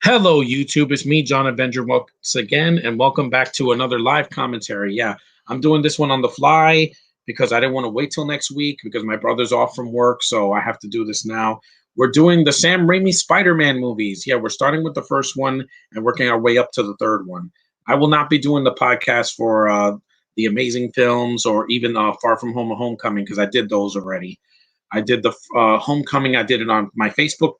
Hello, YouTube. It's me, John Avenger, once again, and welcome back to another live commentary. Yeah, I'm doing this one on the fly because I didn't want to wait till next week because my brother's off from work, so I have to do this now. We're doing the Sam Raimi Spider-Man movies. Yeah, we're starting with the first one and working our way up to the third one. I will not be doing the podcast for the Amazing Films or even Far From Home or Homecoming because I did those already. I did the Homecoming. I did it on my Facebook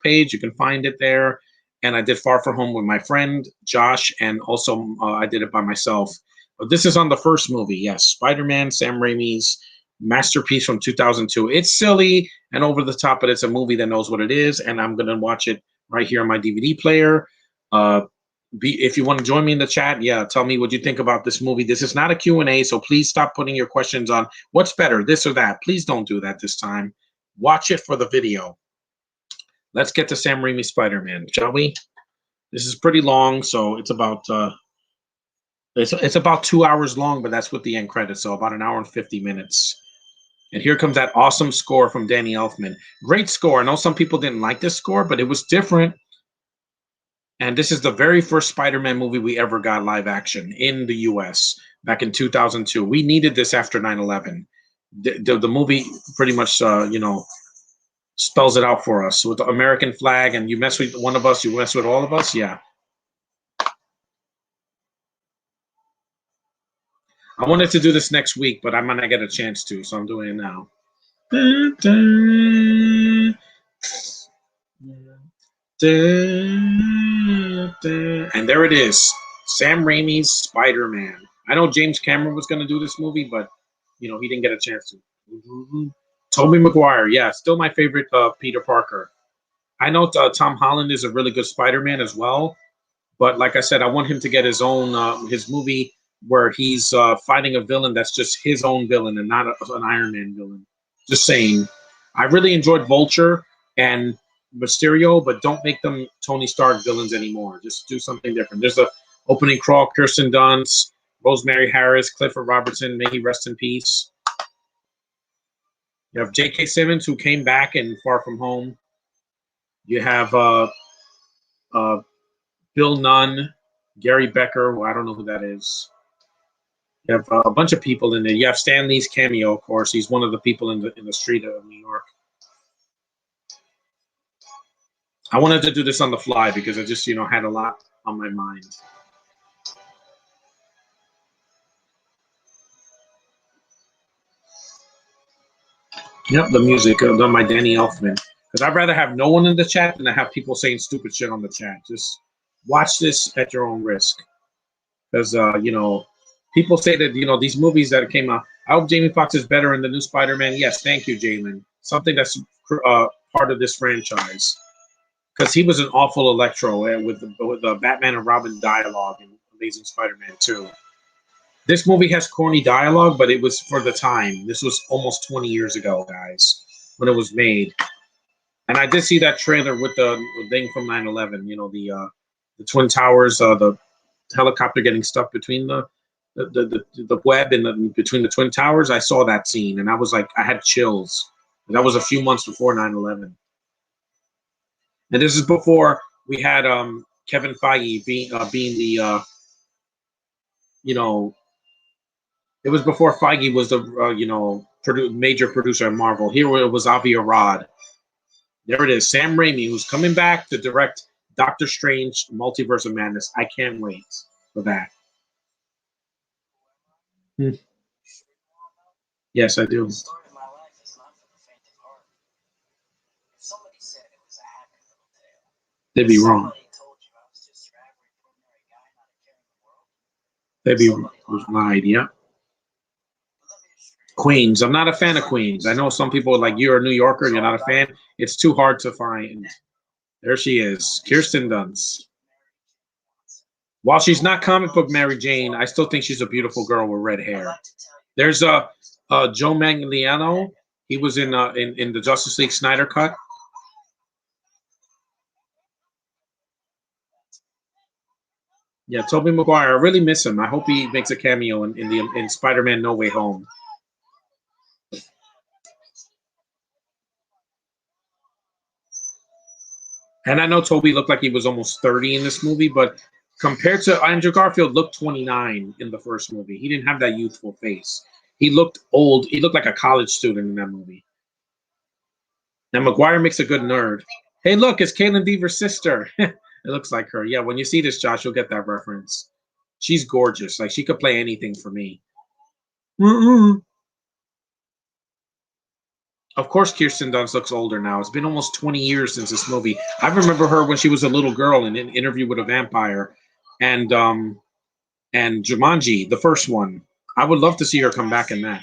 page. You can find it there. And I did Far From Home with my friend Josh, and also I did it by myself. But this is on the first movie. Yes, Spider-Man, Sam Raimi's masterpiece from 2002. It's silly and over the top, but it's a movie that knows what it is, and I'm going to watch it right here on my DVD player. If you want to join me in the chat, yeah, tell me what you think about this movie. This is not a Q&A, so please stop putting your questions on what's better, this or that. Please don't do that this time. Watch it for the video. Let's get to Sam Raimi Spider-Man, shall we? This is pretty long, so it's about it's about 2 hours long, but that's with the end credits, so about an hour and 50 minutes. And here comes that awesome score from Danny Elfman. Great score. I know some people didn't like this score, but it was different. And this is the very first Spider-Man movie we ever got live action in the U.S. back in 2002. We needed this after 9/11. The movie pretty much, spells it out for us with the American flag, and you mess with one of us, you mess with all of us. Yeah. I wanted to do this next week, but I might not get a chance to, so I'm doing it now. And there it is, Sam Raimi's Spider-Man. I know James Cameron was going to do this movie, but he didn't get a chance to. Tobey Maguire, yeah, still my favorite Peter Parker. I know Tom Holland is a really good Spider-Man as well, but like I said, I want him to get his own his movie where he's fighting a villain that's just his own villain and not an Iron Man villain. Just saying. I really enjoyed Vulture and Mysterio, but don't make them Tony Stark villains anymore. Just do something different. There's a opening crawl, Kirsten Dunst, Rosemary Harris, Clifford Robertson, may he rest in peace. You have J.K. Simmons, who came back in Far From Home. You have Bill Nunn, Gary Becker, well, I don't know who that is. You have a bunch of people in there. You have Stan Lee's cameo, of course. He's one of the people in the street of New York. I wanted to do this on the fly because I just, had a lot on my mind. Yep, the music done by Danny Elfman. Because I'd rather have no one in the chat than to have people saying stupid shit on the chat. Just watch this at your own risk. Because, people say that, these movies that came out, I hope Jamie Foxx is better in the new Spider-Man. Yes, thank you, Jalen. Something that's part of this franchise. Because he was an awful Electro with the Batman and Robin dialogue in Amazing Spider-Man 2. This movie has corny dialogue, but it was for the time. This was almost 20 years ago, guys, when it was made. And I did see that trailer with the thing from 9/11, the Twin Towers, the helicopter getting stuck between the web and between the Twin Towers. I saw that scene, and I was like, I had chills. And that was a few months before 9/11. And this is before we had Kevin Feige being the, it was before Feige was the, major producer at Marvel. Here it was Avi Arad. There it is, Sam Raimi, who's coming back to direct Doctor Strange, Multiverse of Madness. I can't wait for that. Yes, I do. They'd be wrong. They'd be lied, yeah. Queens. I'm not a fan of Queens. I know some people are like, you're a New Yorker, you're not a fan. It's too hard to find. There she is, Kirsten Dunst. While she's not comic book Mary Jane, I still think she's a beautiful girl with red hair. There's Joe Manganiello. He was in the Justice League Snyder Cut. Yeah, Tobey Maguire. I really miss him. I hope he makes a cameo in Spider-Man No Way Home. And I know Toby looked like he was almost 30 in this movie, but compared to Andrew Garfield, looked 29 in the first movie. He didn't have that youthful face. He looked old. He looked like a college student in that movie. Now McGuire makes a good nerd. Hey, look, it's Caitlin Deaver's sister. It looks like her. Yeah, when you see this, Josh, you'll get that reference. She's gorgeous. Like she could play anything for me. Of course, Kirsten Dunst looks older now. It's been almost 20 years since this movie. I remember her when she was a little girl in an Interview with a Vampire, and Jumanji, the first one. I would love to see her come back in that.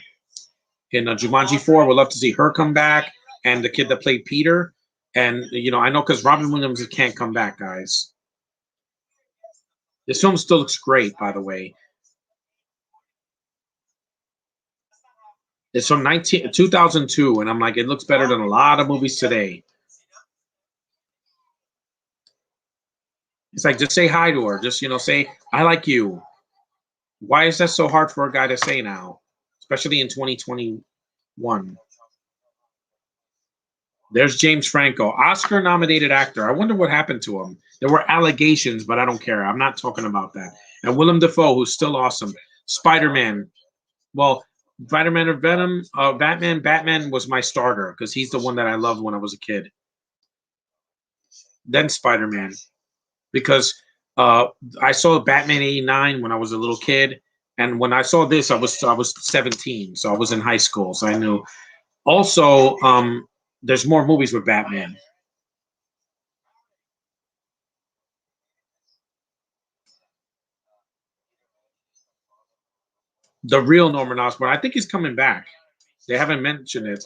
In Jumanji 4, I would love to see her come back, and the kid that played Peter. And I know because Robin Williams can't come back, guys. This film still looks great, by the way. It's from 2002, and I'm like, it looks better than a lot of movies today. It's like, just say hi to her. Just, say, I like you. Why is that so hard for a guy to say now, especially in 2021? There's James Franco, Oscar-nominated actor. I wonder what happened to him. There were allegations, but I don't care. I'm not talking about that. And Willem Dafoe, who's still awesome. Spider-Man. Well, Spider-Man or Venom, Batman. Batman was my starter because he's the one that I loved when I was a kid. Then Spider-Man, because I saw Batman '89 when I was a little kid, and when I saw this, I was 17, so I was in high school, so I knew. Also, there's more movies with Batman. The real Norman Osborn. I think he's coming back. They haven't mentioned it.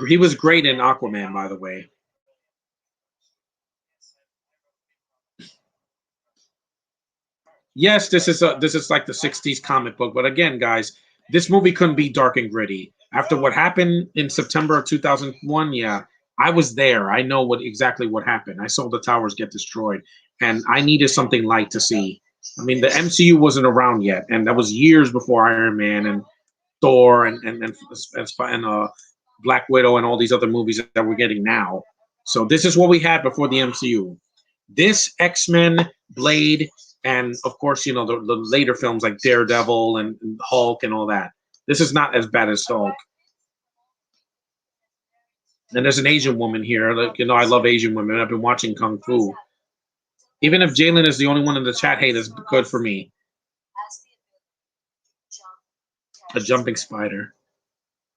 He was great in Aquaman, by the way. Yes, this is like the '60s comic book, but again, guys, this movie couldn't be dark and gritty. After what happened in September of 2001, yeah, I was there. I know exactly what happened. I saw the towers get destroyed, and I needed something light to see. I mean, the MCU wasn't around yet, and that was years before Iron Man and Thor and Black Widow and all these other movies that we're getting now. So this is what we had before the MCU. This X-Men, Blade, and of course, the later films like Daredevil and Hulk and all that. This is not as bad as Hulk. And there's an Asian woman here. Like, I love Asian women. I've been watching Kung Fu. Even if Jalen is the only one in the chat, hey, that's good for me. A jumping spider.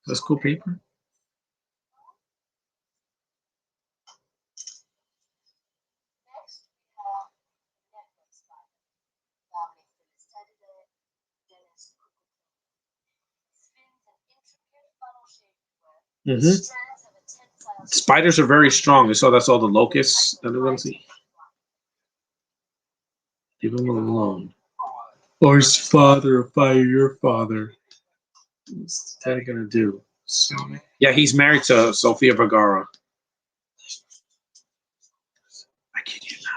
That's cool paper. Spiders are very strong. So that's all the locusts that we see. Leave him alone. Or his father, fire your father. What's Daddy gonna do? Yeah, he's married to Sofia Vergara. I kid you not.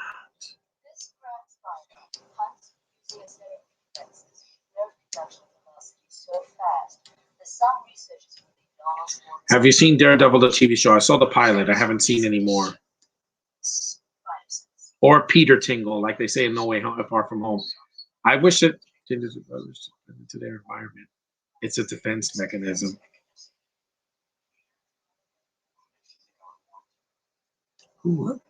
Have you seen Daredevil, the TV show? I saw the pilot. I haven't seen any more. Or Peter Tingle, like they say in No Way Far From Home. I wish it did into their environment. It's a defense mechanism. Ooh.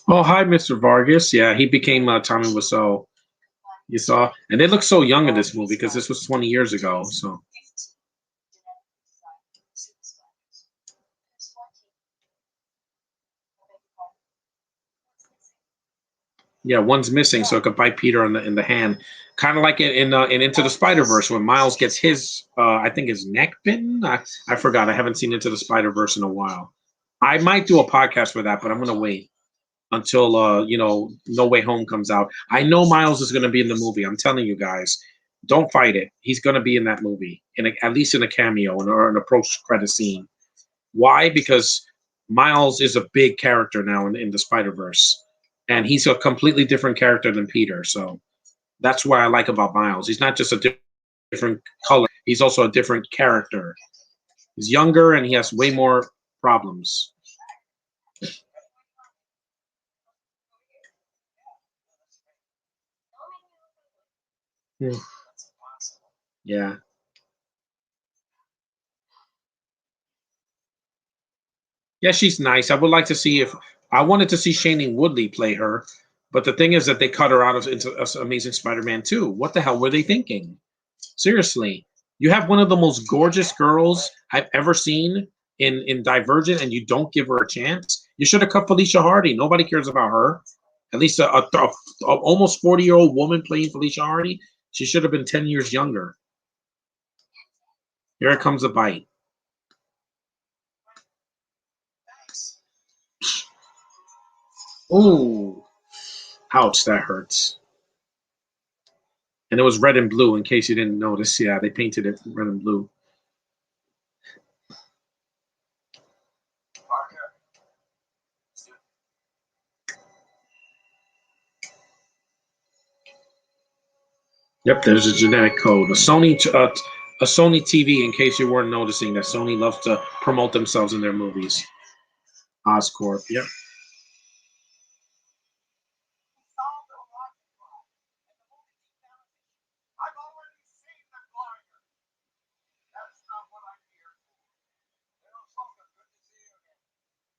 Oh, hi, Mr. Vargas. Yeah, he became Tommy Wiseau. You saw, and they look so young in this movie because this was 20 years ago. So. Yeah, one's missing, so it could bite Peter in the hand. Kind of like in Into the Spider Verse when Miles gets his I think his neck bitten. I forgot. I haven't seen Into the Spider Verse in a while. I might do a podcast for that, but I'm gonna wait until No Way Home comes out. I know Miles is gonna be in the movie. I'm telling you guys, don't fight it. He's gonna be in that movie, at least in a cameo or in a post credit scene. Why? Because Miles is a big character now in the Spider Verse, and he's a completely different character than Peter. So that's what I like about Miles. He's not just a different color; he's also a different character. He's younger and he has way more problems. Hmm. Yeah, yeah, she's nice. I would like to see if I wanted to see Shailene Woodley play her, but the thing is that they cut her out of into Amazing Spider-Man 2. What the hell were they thinking? Seriously, you have one of the most gorgeous girls I've ever seen in Divergent, and you don't give her a chance. You should have cut Felicia Hardy. Nobody cares about her. At least a almost 40-year-old woman playing Felicia Hardy. She should have been 10 years younger. Here comes a bite. Ooh, ouch! That hurts. And it was red and blue. In case you didn't notice, yeah, they painted it red and blue. Yep, there's a genetic code. A Sony TV. In case you weren't noticing, that Sony loves to promote themselves in their movies. Oscorp. Yep.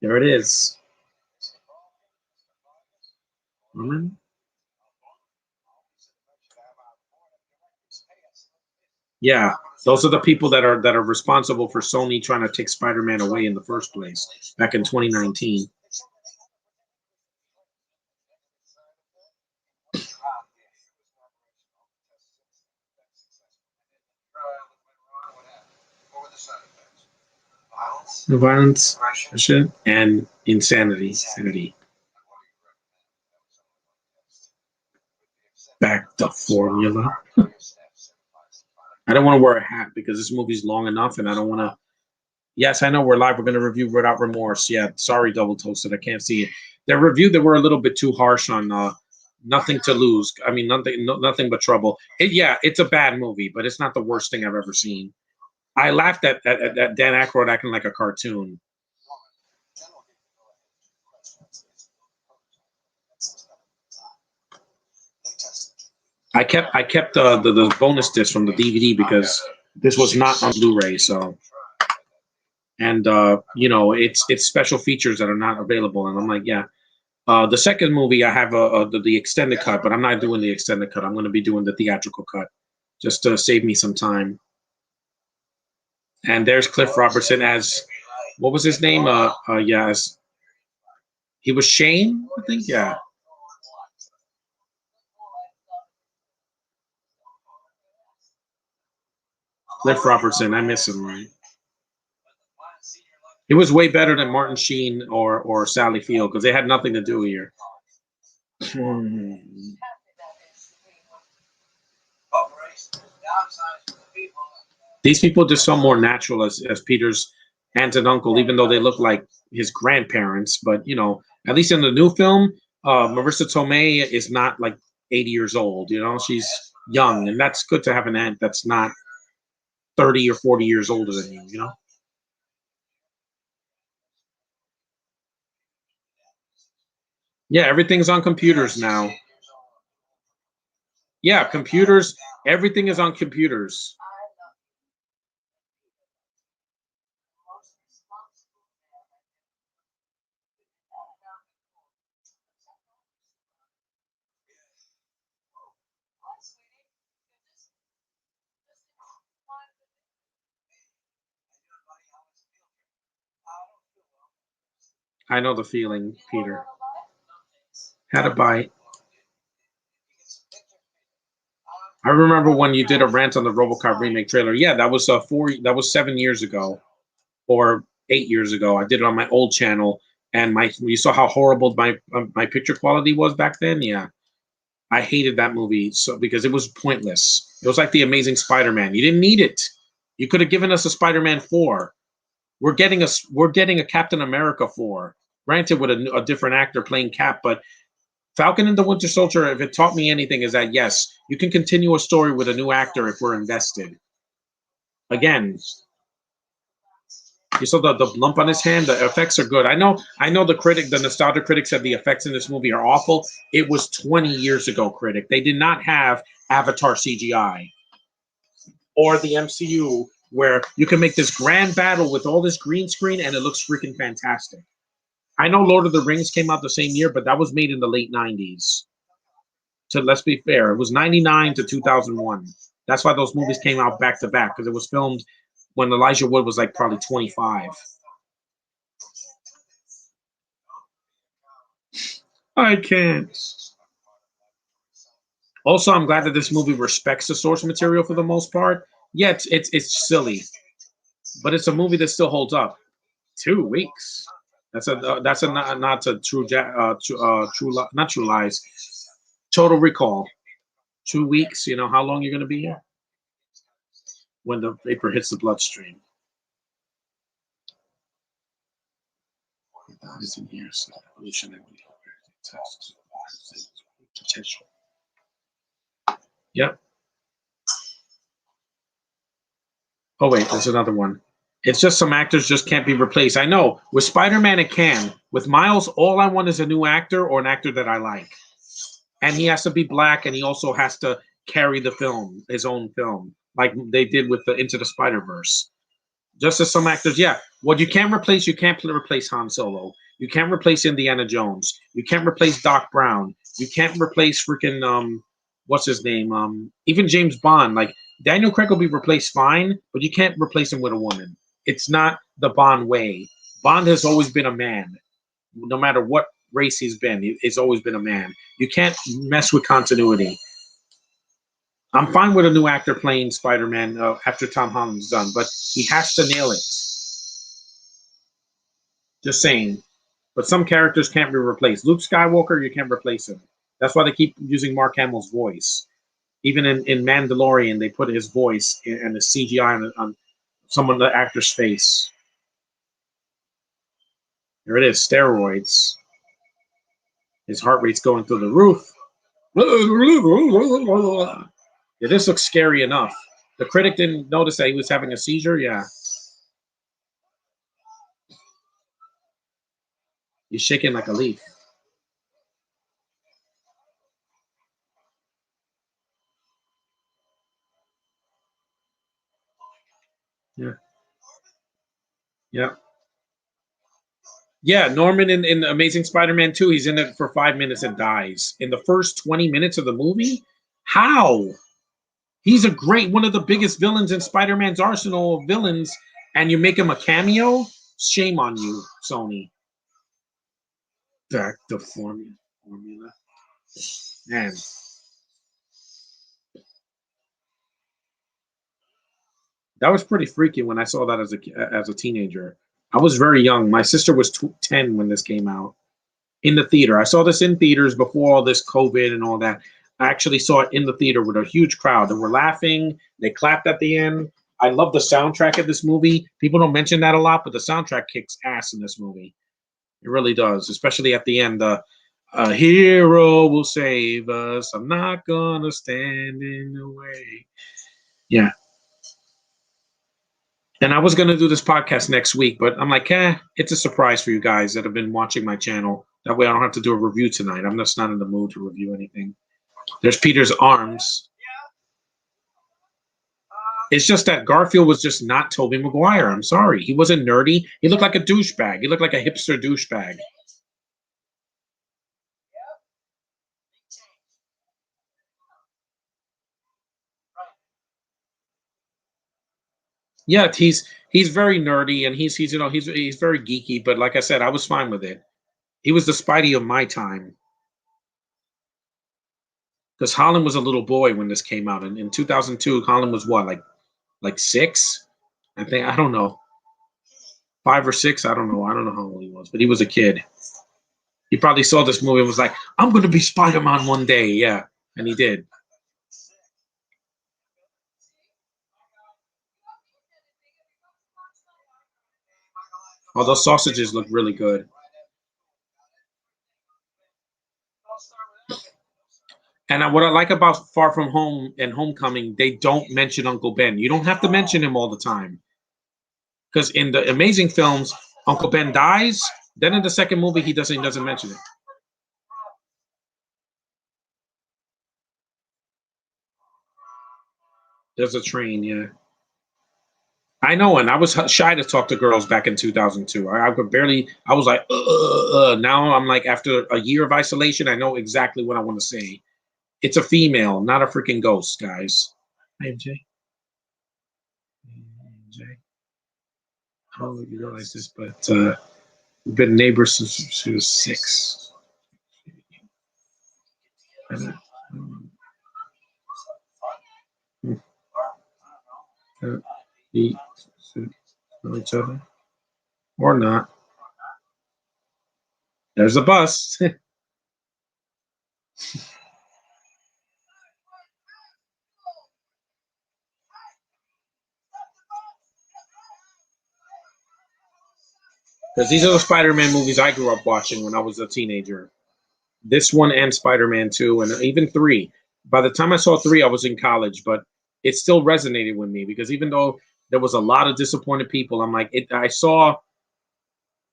There it is. Mhm. Yeah, those are the people that are responsible for Sony trying to take Spider-Man away in the first place back in 2019. The violence, shit, and insanity. Back the formula. I don't want to wear a hat because this movie's long enough, and I don't want to. Yes, I know we're live. We're going to review Without Remorse. Yeah, sorry, Double Toasted. I can't see it. The review that were a little bit too harsh on Nothing to Lose. I mean, nothing but trouble. Yeah, it's a bad movie, but it's not the worst thing I've ever seen. I laughed at Dan Aykroyd acting like a cartoon. I kept the bonus disc from the DVD because this was not on Blu-ray. So and it's special features that are not available, and I'm like, yeah. The second movie I have the extended cut, but I'm not doing the extended cut. I'm going to be doing the theatrical cut just to save me some time. And there's Cliff Robertson as what was his name? Yes, he was Shane, I think. Yeah, Cliff Robertson. I miss him. Right, he was way better than Martin Sheen or Sally Field because they had nothing to do here. Hmm. These people just sound more natural as Peter's aunt and uncle, even though they look like his grandparents. But at least in the new film, Marissa Tomei is not like 80 years old. She's young, and that's good to have an aunt that's not 30 or 40 years older than you. Yeah, everything's on computers now. Yeah, computers. Everything is on computers. I know the feeling, Peter. Had a bite. I remember when you did a rant on the RoboCop remake trailer. Yeah, that was 7 years ago or 8 years ago. I did it on my old channel, and my you saw how horrible my picture quality was back then. Yeah, I hated that movie so because it was pointless. It was like the Amazing Spider-Man. You didn't need it. You could have given us a Spider-Man 4. We're getting a Captain America 4. Granted, with a different actor playing Cap, but Falcon and the Winter Soldier, if it taught me anything, is that yes, you can continue a story with a new actor if we're invested. Again, you saw the lump on his hand. The effects are good. I know. The nostalgia critic said the effects in this movie are awful. It was 20 years ago, critic. They did not have Avatar CGI or the MCU where you can make this grand battle with all this green screen and it looks freaking fantastic. I know Lord of the Rings came out the same year, but that was made in the late 90s. So let's be fair, it was 99 to 2001. That's why those movies came out back to back because it was filmed when Elijah Wood was like probably 25. I can't. Also, I'm glad that this movie respects the source material for the most part. Yeah, it's silly, but it's a movie that still holds up. 2 weeks. That's a not a true not True Lies. Total Recall. 2 weeks. You know how long you're gonna be here when the vapor hits the bloodstream. 1,000 years of evolution and potential. Yep. Oh wait, there's another one. It's just some actors just can't be replaced. I know. With Spider-Man, it can. With Miles, all I want is a new actor or an actor that I like. And he has to be black, and he also has to carry the film, his own film, like they did with the Into the Spider-Verse. Just as some actors, yeah. What you can't replace, you can't replace Han Solo. You can't replace Indiana Jones. You can't replace Doc Brown. You can't replace freaking what's his name? Even James Bond. Like Daniel Craig will be replaced fine, but you can't replace him with a woman. It's not the Bond way. Bond has always been a man, no matter what race he's been. He's always been a man. You can't mess with continuity. I'm fine with a new actor playing Spider-Man after Tom Holland's done, but he has to nail it. Just saying. But some characters can't be replaced. Luke Skywalker, you can't replace him. That's why they keep using Mark Hamill's voice. Even in Mandalorian, they put his voice and the CGI on someone, the actor's face. There it is, steroids. His heart rate's going through the roof. Yeah, this looks scary enough. The critic didn't notice that he was having a seizure. Yeah. He's shaking like a leaf. Yeah. Yeah. Yeah, Norman in Amazing Spider-Man 2, he's in it for 5 minutes and dies. In the first 20 minutes of the movie? How? He's a great one of the biggest villains in Spider-Man's arsenal of villains, and you make him a cameo? Shame on you, Sony. Back the formula. Man. That was pretty freaky when I saw that as a teenager. I was very young. My sister was 10 when this came out in the theater. I saw this in theaters before all this COVID and all that. I actually saw it in the theater with a huge crowd. They were laughing. They clapped at the end. I love the soundtrack of this movie. People don't mention that a lot, but the soundtrack kicks ass in this movie. It really does, especially at the end. A hero will save us. I'm not gonna stand in the way. Yeah. And I was going to do this podcast next week, but I'm like, it's a surprise for you guys that have been watching my channel. That way I don't have to do a review tonight. I'm just not in the mood to review anything. There's Peter's arms. It's just that Garfield was just not Tobey Maguire. I'm sorry. He wasn't nerdy. He looked like a douchebag. He looked like a hipster douchebag. Yeah, he's very nerdy and he's very geeky, but like I said, I was fine with it. He was the Spidey of my time. Because Holland was a little boy when this came out, and in 2002, Holland was what, like 6? I think, I don't know, 5 or 6. I don't know how old he was, but he was a kid. He probably saw this movie and was like, "I'm gonna be Spider-Man one day." Yeah, and he did. Oh, those sausages look really good. And what I like about Far From Home and Homecoming, they don't mention Uncle Ben. You don't have to mention him all the time. Because in the Amazing films, Uncle Ben dies. Then in the second movie, he doesn't mention it. There's a train, yeah. I know, and I was shy to talk to girls back in 2002. I could barely. I was like, now I'm like, after a year of isolation, I know exactly what I want to say. It's a female, not a freaking ghost, guys. Hi, MJ. MJ. I don't know if you realize this, but we've been neighbors since she was 6. Eat, know each other, or not. There's a bus. Because these are the Spider-Man movies I grew up watching when I was a teenager. This one and Spider-Man 2 and even 3. By the time I saw 3, I was in college, but it still resonated with me because even though there was a lot of disappointed people, I'm like, I saw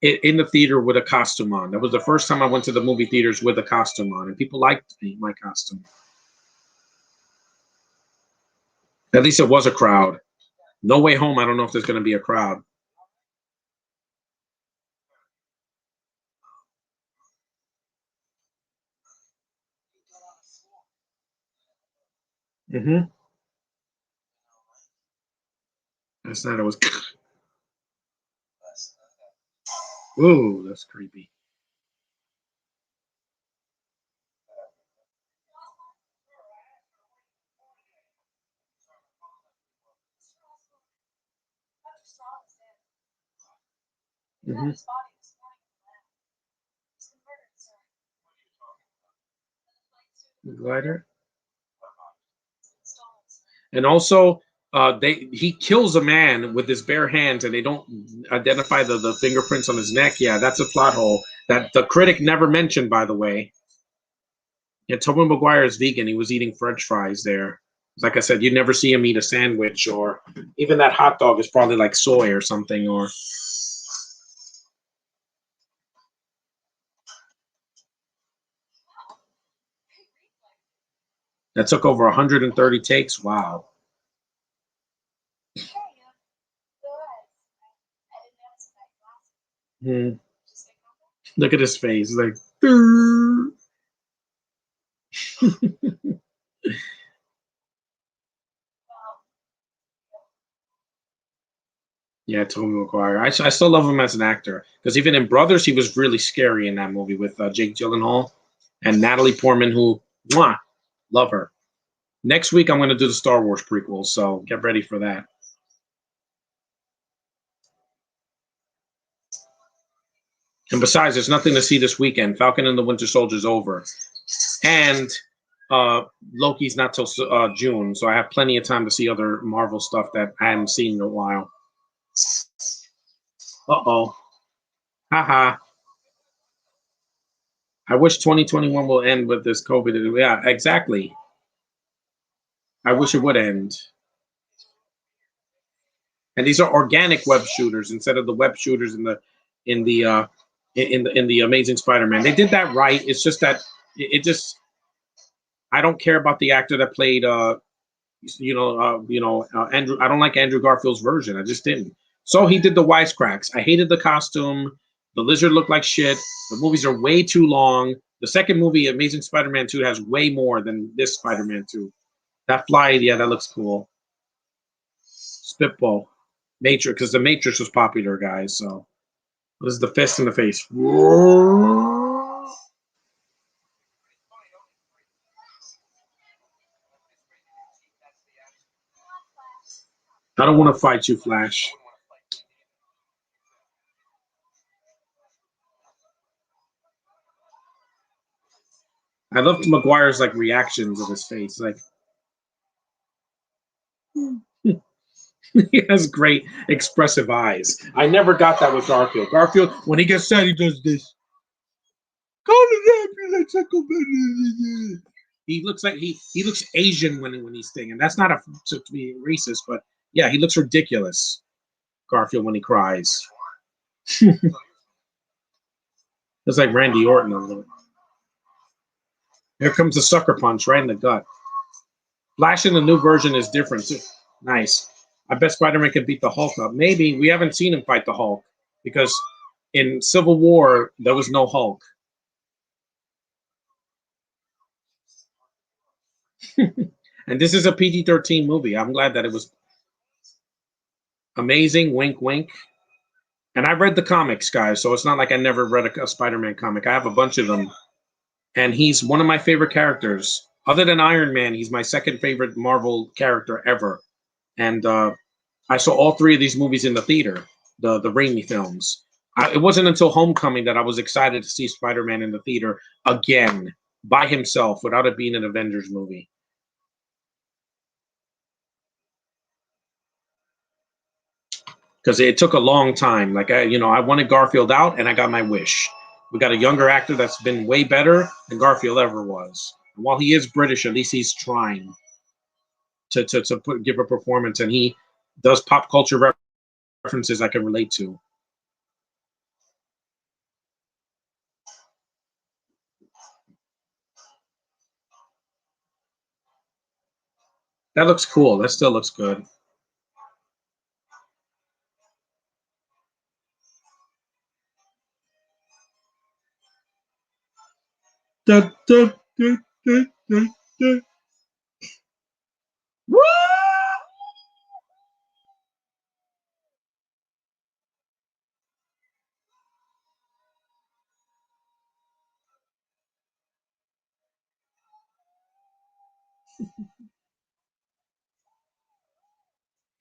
it in the theater with a costume on. That was the first time I went to the movie theaters with a costume on, and people liked my costume. At least it was a crowd. No Way Home, I don't know if there's going to be a crowd. Mm-hmm. Last night it was. Ooh, that's creepy. Mm-hmm. The glider. And also, he kills a man with his bare hands, and they don't identify the fingerprints on his neck. Yeah, that's a plot hole that the critic never mentioned, by the way. Yeah, Tobey Maguire is vegan. He was eating French fries there. Like I said, you'd never see him eat a sandwich, or even that hot dog is probably like soy or something. Or that took over 130 takes. Wow. Hmm. Look at his face. Like, yeah, Tobey Maguire. I still love him as an actor because even in Brothers, he was really scary in that movie with Jake Gyllenhaal and Natalie Portman, who, mwah, love her. Next week, I'm going to do the Star Wars prequels, so get ready for that. And besides, there's nothing to see this weekend. Falcon and the Winter Soldier's over, and Loki's not till June, so I have plenty of time to see other Marvel stuff that I haven't seen in a while. Uh-oh. Haha. I wish 2021 will end with this COVID. Yeah, exactly. I wish it would end. And these are organic web shooters instead of the web shooters in the in the Amazing Spider-Man. They did that right. It's just that it just I don't care about the actor that played Andrew. I don't like Andrew Garfield's version. I just didn't. So he did the wisecracks. I hated the costume. The lizard looked like shit. The movies are way too long. The second movie, Amazing Spider-Man 2, has way more than this Spider-Man 2. That fly, yeah, that looks cool. Spitball. Matrix, because the Matrix was popular, guys. So this is the fist in the face. I don't want to fight you, Flash. I loved McGuire's like reactions of his face. Like he has great expressive eyes. I never got that with Garfield. Garfield, when he gets sad, he does this. He looks like he looks Asian when he's singing. That's not a to be racist, but yeah, he looks ridiculous. Garfield when he cries. It's like Randy Orton a little. Here comes the sucker punch right in the gut. Flash in the new version is different too. Nice. I bet Spider-Man can beat the Hulk up. Maybe we haven't seen him fight the Hulk because in Civil War there was no Hulk. And this is a PG-13 movie. I'm glad that it was amazing. Wink, wink. And I read the comics, guys, so it's not like I never read a Spider-Man comic. I have a bunch of them, and he's one of my favorite characters. Other than Iron Man, he's my second favorite Marvel character ever. And I saw all three of these movies in the theater, the Raimi films. It wasn't until Homecoming that I was excited to see Spider-Man in the theater again by himself without it being an Avengers movie. Because it took a long time. Like I wanted Garfield out, and I got my wish. We got a younger actor that's been way better than Garfield ever was. And while he is British, at least he's trying to give a performance, and he does pop culture references I can relate to. That looks cool. That still looks good. Da, da, da, da, da, da. Woo!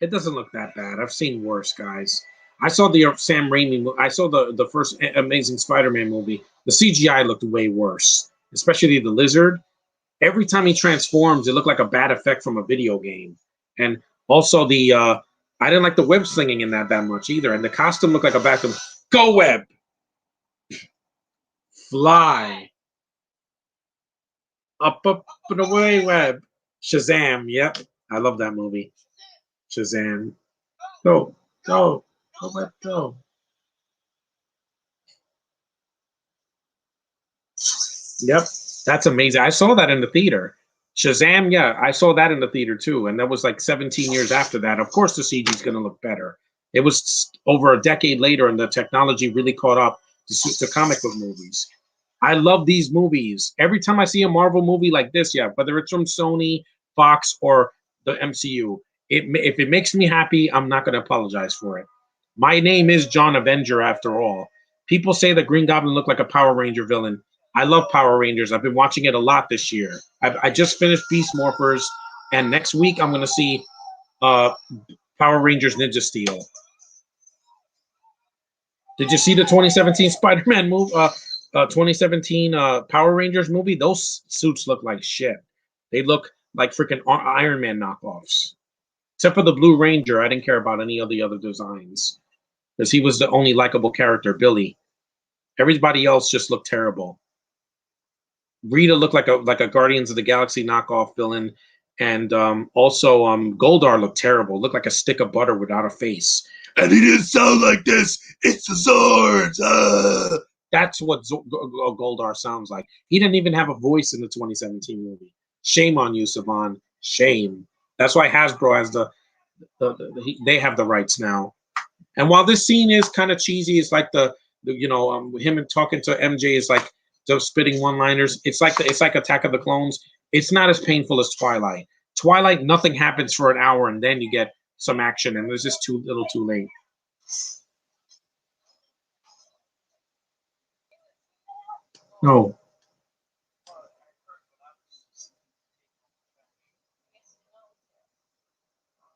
It doesn't look that bad. I've seen worse, guys. I saw the Sam Raimi. I saw the first Amazing Spider-Man movie. The CGI looked way worse, especially the lizard. Every time he transforms, it looked like a bad effect from a video game. And also the I didn't like the web slinging in that much either. And the costume looked like a vacuum. Go web, fly up and away, web. Shazam. Yep, I love that movie. Shazam. Go, go, go, web, go. Yep, that's amazing. I saw that in the theater. Shazam, yeah, I saw that in the theater too, and that was like 17 years after that. Of course, the CG is going to look better. It was over a decade later, and the technology really caught up to comic book movies. I love these movies. Every time I see a Marvel movie like this, yeah, whether it's from Sony, Fox, or the MCU, if it makes me happy, I'm not going to apologize for it. My name is John Avenger, after all. People say that Green Goblin looked like a Power Ranger villain. I love Power Rangers. I've been watching it a lot this year. I just finished Beast Morphers, and next week I'm going to see uh, Power Rangers Ninja Steel. Did you see the 2017 Spider-Man movie? 2017 Power Rangers movie? Those suits look like shit. They look like freaking Iron Man knockoffs. Except for the Blue Ranger, I didn't care about any of the other designs because he was the only likable character, Billy. Everybody else just looked terrible. Rita looked like a Guardians of the Galaxy knockoff villain, and also Goldar looked terrible. Looked like a stick of butter without a face. And he didn't sound like this. It's the Zords. That's what Goldar sounds like. He didn't even have a voice in the 2017 movie. Shame on you, Saban. Shame. That's why Hasbro has they have the rights now. And while this scene is kind of cheesy, it's like him and talking to MJ is like just spitting one-liners. It's like Attack of the Clones. It's not as painful as Twilight. Twilight, nothing happens for an hour, and then you get some action, and it's just too little, too late. No.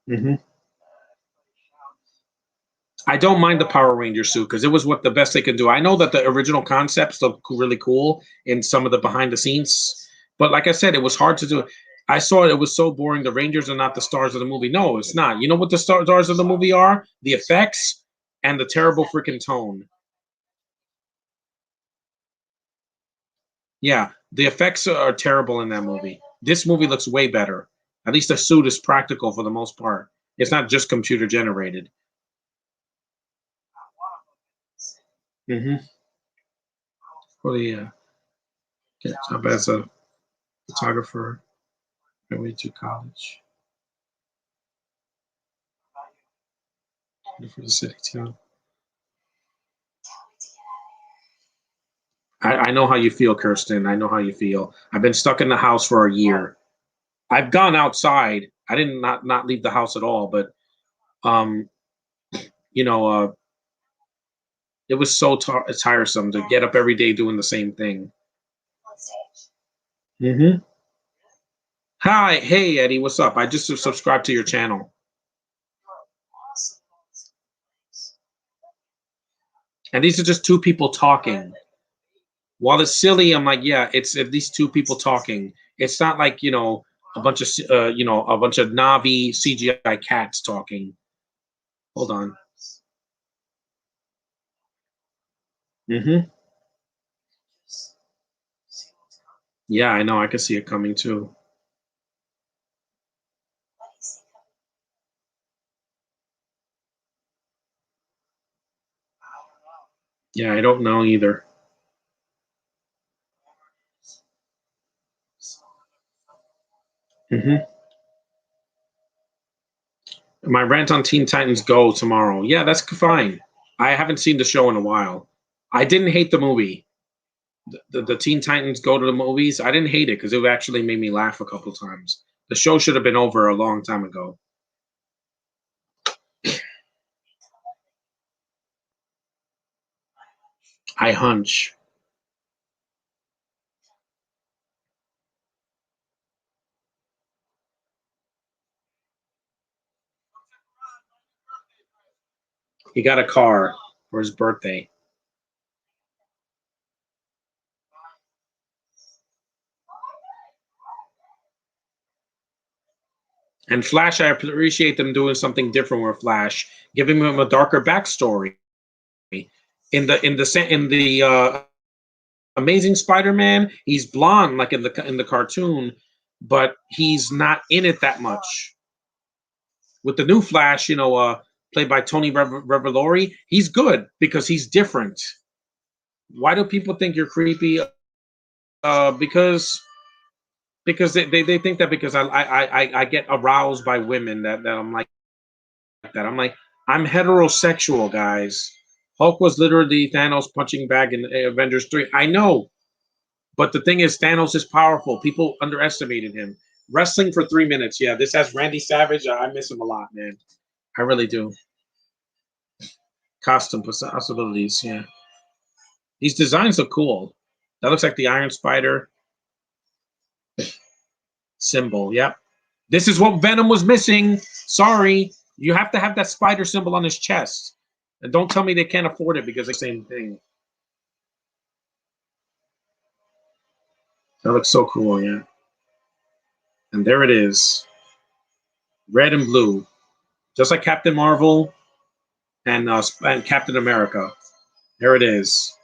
Mm-hmm. I don't mind the Power Ranger suit because it was what the best they could do. I know that the original concepts look really cool in some of the behind the scenes, but like I said, it was hard to do. I saw it; it was so boring. The Rangers are not the stars of the movie. No, it's not. You know what the stars of the movie are? The effects and the terrible freaking tone. Yeah, the effects are terrible in that movie. This movie looks way better. At least the suit is practical for the most part. It's not just computer generated. Mm-hmm. For the job as a photographer, I went to college for the city too. I know how you feel, Kirsten. I know how you feel. I've been stuck in the house for a year. I've gone outside. I didn't not leave the house at all, but um, you know, it was so tiresome to get up every day doing the same thing. Mm-hmm. Hi, hey Eddie, what's up? I just subscribed to your channel. And these are just two people talking. While it's silly, I'm like, yeah, it's at least two people talking. It's not like, a bunch of a bunch of Navi CGI cats talking. Hold on. Mm-hmm. Yeah, I know. I can see it coming too. Yeah, I don't know either. Mm-hmm. My rant on Teen Titans Go tomorrow. Yeah, that's fine. I haven't seen the show in a while. I didn't hate the movie. The Teen Titans Go to the movies. I didn't hate it because it actually made me laugh a couple times. The show should have been over a long time ago. I hunch. He got a car for his birthday. And Flash, I appreciate them doing something different with Flash, giving him a darker backstory. In the Amazing Spider-Man, he's blonde like in the cartoon, but he's not in it that much. With the new Flash, played by Tony Revolori, he's good because he's different. Why do people think you're creepy? Because they think that because I get aroused by women that I'm like that. I'm heterosexual, guys. Hulk was literally Thanos punching bag in Avengers 3. I know, but the thing is, Thanos is powerful. People underestimated him. Wrestling for 3 minutes. Yeah, this has Randy Savage. I miss him a lot, man. I really do. Costume possibilities. Yeah, these designs look cool. That looks like the Iron Spider symbol. Yep. This is what Venom was missing. Sorry. You have to have that spider symbol on his chest. And don't tell me they can't afford it because it's the same thing. That looks so cool, yeah. And there it is. Red and blue. Just like Captain Marvel and Captain America. There it is.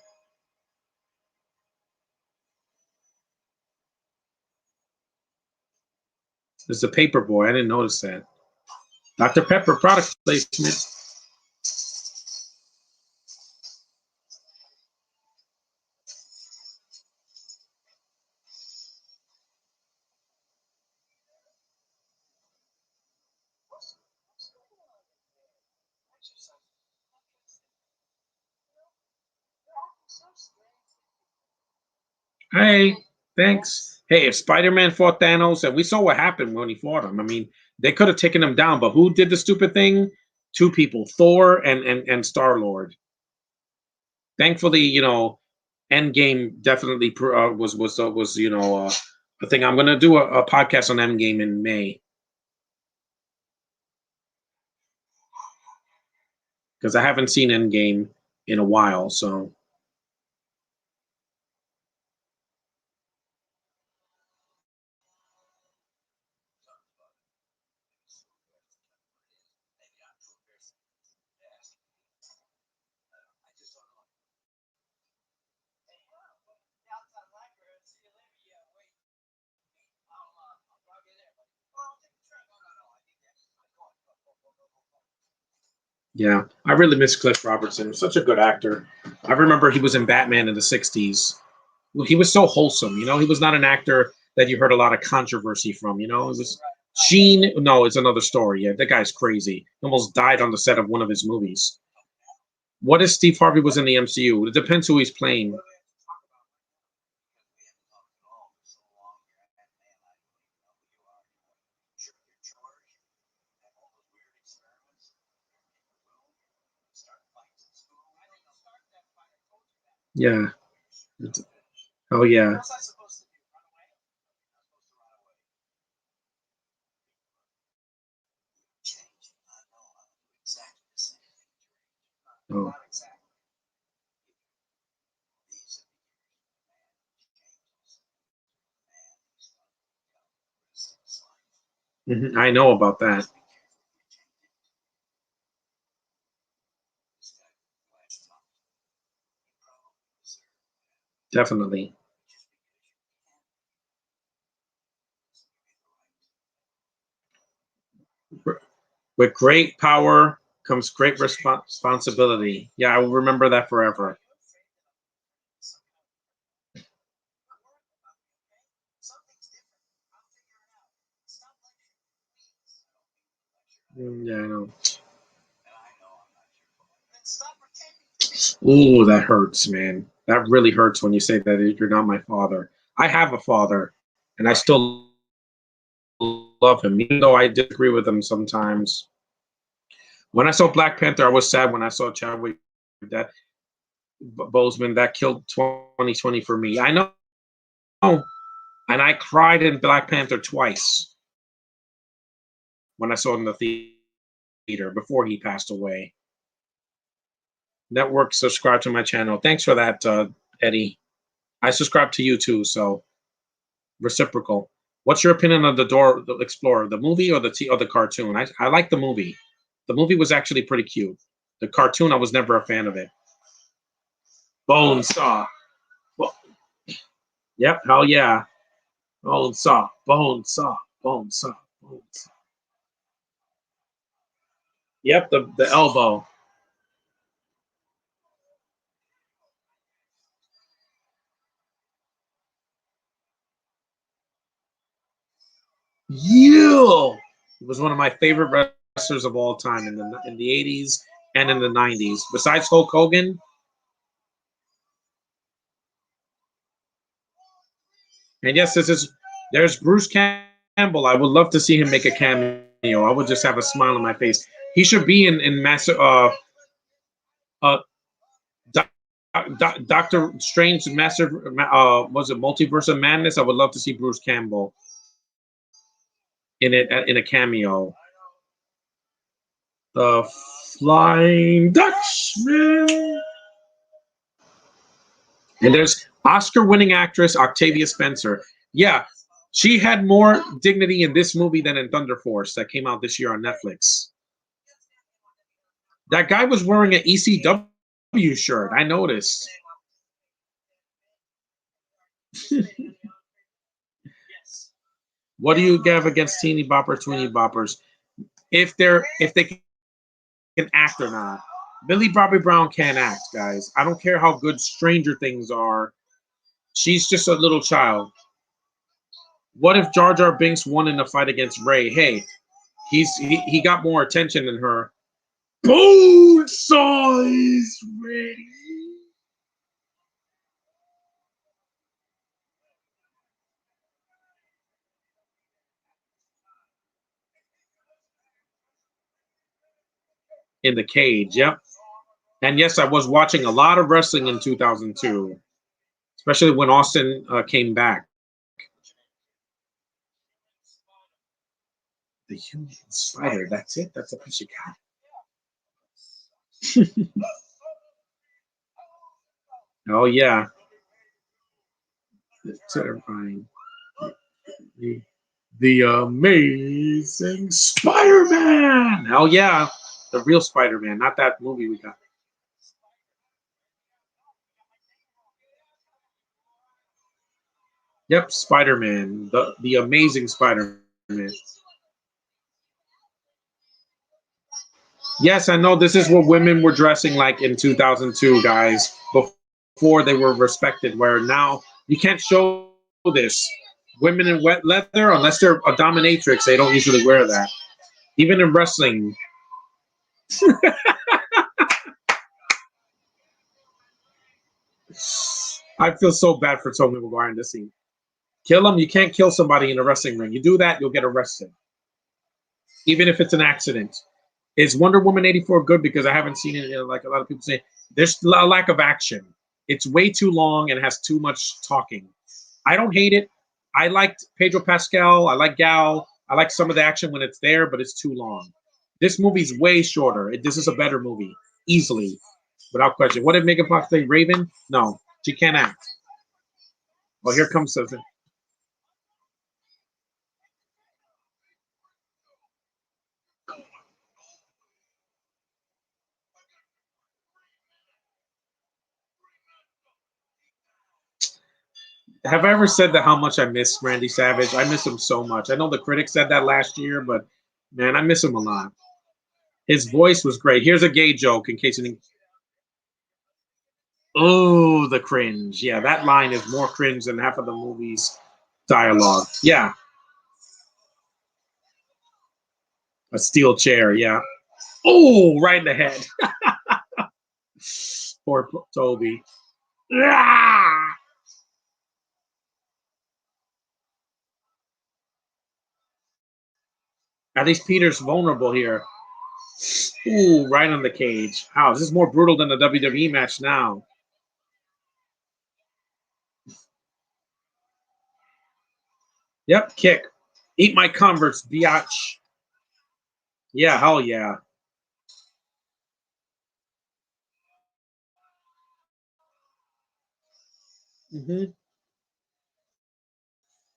There's the paper boy. I didn't notice that. Dr. Pepper product placement. Hey, thanks. Hey, if Spider-Man fought Thanos, and we saw what happened when he fought him. I mean, they could have taken him down, but who did the stupid thing? Two people, Thor and Star-Lord. Thankfully, Endgame definitely was a thing. I'm gonna do a podcast on Endgame in May. because I haven't seen Endgame in a while. So yeah, I really miss Cliff Robertson. He was such a good actor. I remember he was in Batman in the '60s. Well, he was so wholesome. He was not an actor that you heard a lot of controversy from. It was Sheen. No, it's another story. Yeah, that guy's crazy. He almost died on the set of one of his movies. What if Steve Harvey was in the MCU? It depends who he's playing. Yeah. Oh yeah. Oh. I know about that. Definitely. With great power comes great responsibility. Yeah, I will remember that forever. Yeah, I know. Ooh, that hurts, man. That really hurts when you say that you're not my father. I have a father, and I still love him, even though I disagree with him sometimes. When I saw Black Panther, I was sad when I saw Chadwick that Boseman that killed 2020 for me. I know, and I cried in Black Panther twice when I saw it in the theater before he passed away. Network subscribe to my channel. Thanks for that, Eddie. I subscribe to you too, so reciprocal. What's your opinion of the Explorer, the movie or the cartoon? I like the movie. The movie was actually pretty cute. The cartoon, I was never a fan of it. Bone saw. Well, yep, hell yeah. Bone saw. Bone saw. Bone saw. Bone saw. Yep, the elbow. You. It was one of my favorite wrestlers of all time in the '80s and in the '90s. Besides Hulk Hogan, and yes, there's Bruce Campbell. I would love to see him make a cameo. I would just have a smile on my face. He should be in Master uh Doc, Doctor Strange Master was it Multiverse of Madness? I would love to see Bruce Campbell in it in a cameo. The Flying Dutchman. And there's Oscar-winning actress Octavia Spencer. Yeah, she had more dignity in this movie than in Thunder Force that came out this year on Netflix. That guy was wearing an ECW shirt. I noticed. What do you have against teeny boppers, tweeny boppers? If they can act or not. Millie Bobby Brown can't act, guys. I don't care how good Stranger Things are. She's just a little child. What if Jar Jar Binks won in a fight against Ray? Hey, he got more attention than her. Bone size ready in the cage. Yep. And yes, I was watching a lot of wrestling in 2002, especially when Austin came back. The human spider. That's it. That's a piece of cat. Oh yeah, it's terrifying. The Amazing Spider-Man. Oh yeah, the real Spider-Man, not that movie we got. Yep, Spider-Man, the Amazing Spider-Man. Yes, I know this is what women were dressing like in 2002, guys. Before they were respected, where now you can't show this. Women in wet leather, unless they're a dominatrix, they don't usually wear that. Even in wrestling. I feel so bad for Tobey Maguire in this scene. Kill him. You can't kill somebody in a wrestling ring. You do that, you'll get arrested, even if it's an accident. Is Wonder Woman 84 good? Because I haven't seen it. Like a lot of people say, there's a lack of action. It's way too long and has too much talking. I don't hate it. I liked Pedro Pascal. I like Gal. I like some of the action when it's there, but it's too long. This movie's way shorter. This is a better movie, easily, without question. What did Megan Fox say? Raven? No, she can't act. Well, here comes something. Have I ever said that how much I miss Randy Savage? I miss him so much. I know the critics said that last year, but man, I miss him a lot. His voice was great. Here's a gay joke in case any. Oh, the cringe. Yeah, that line is more cringe than half of the movie's dialogue. Yeah, a steel chair. Yeah. Oh, right in the head. Poor Toby. Ah! At least Peter's vulnerable here. Ooh, right on the cage. How is this more brutal than the WWE match now? Yep, kick. Eat my converts, biatch. Yeah, hell yeah. Hmm.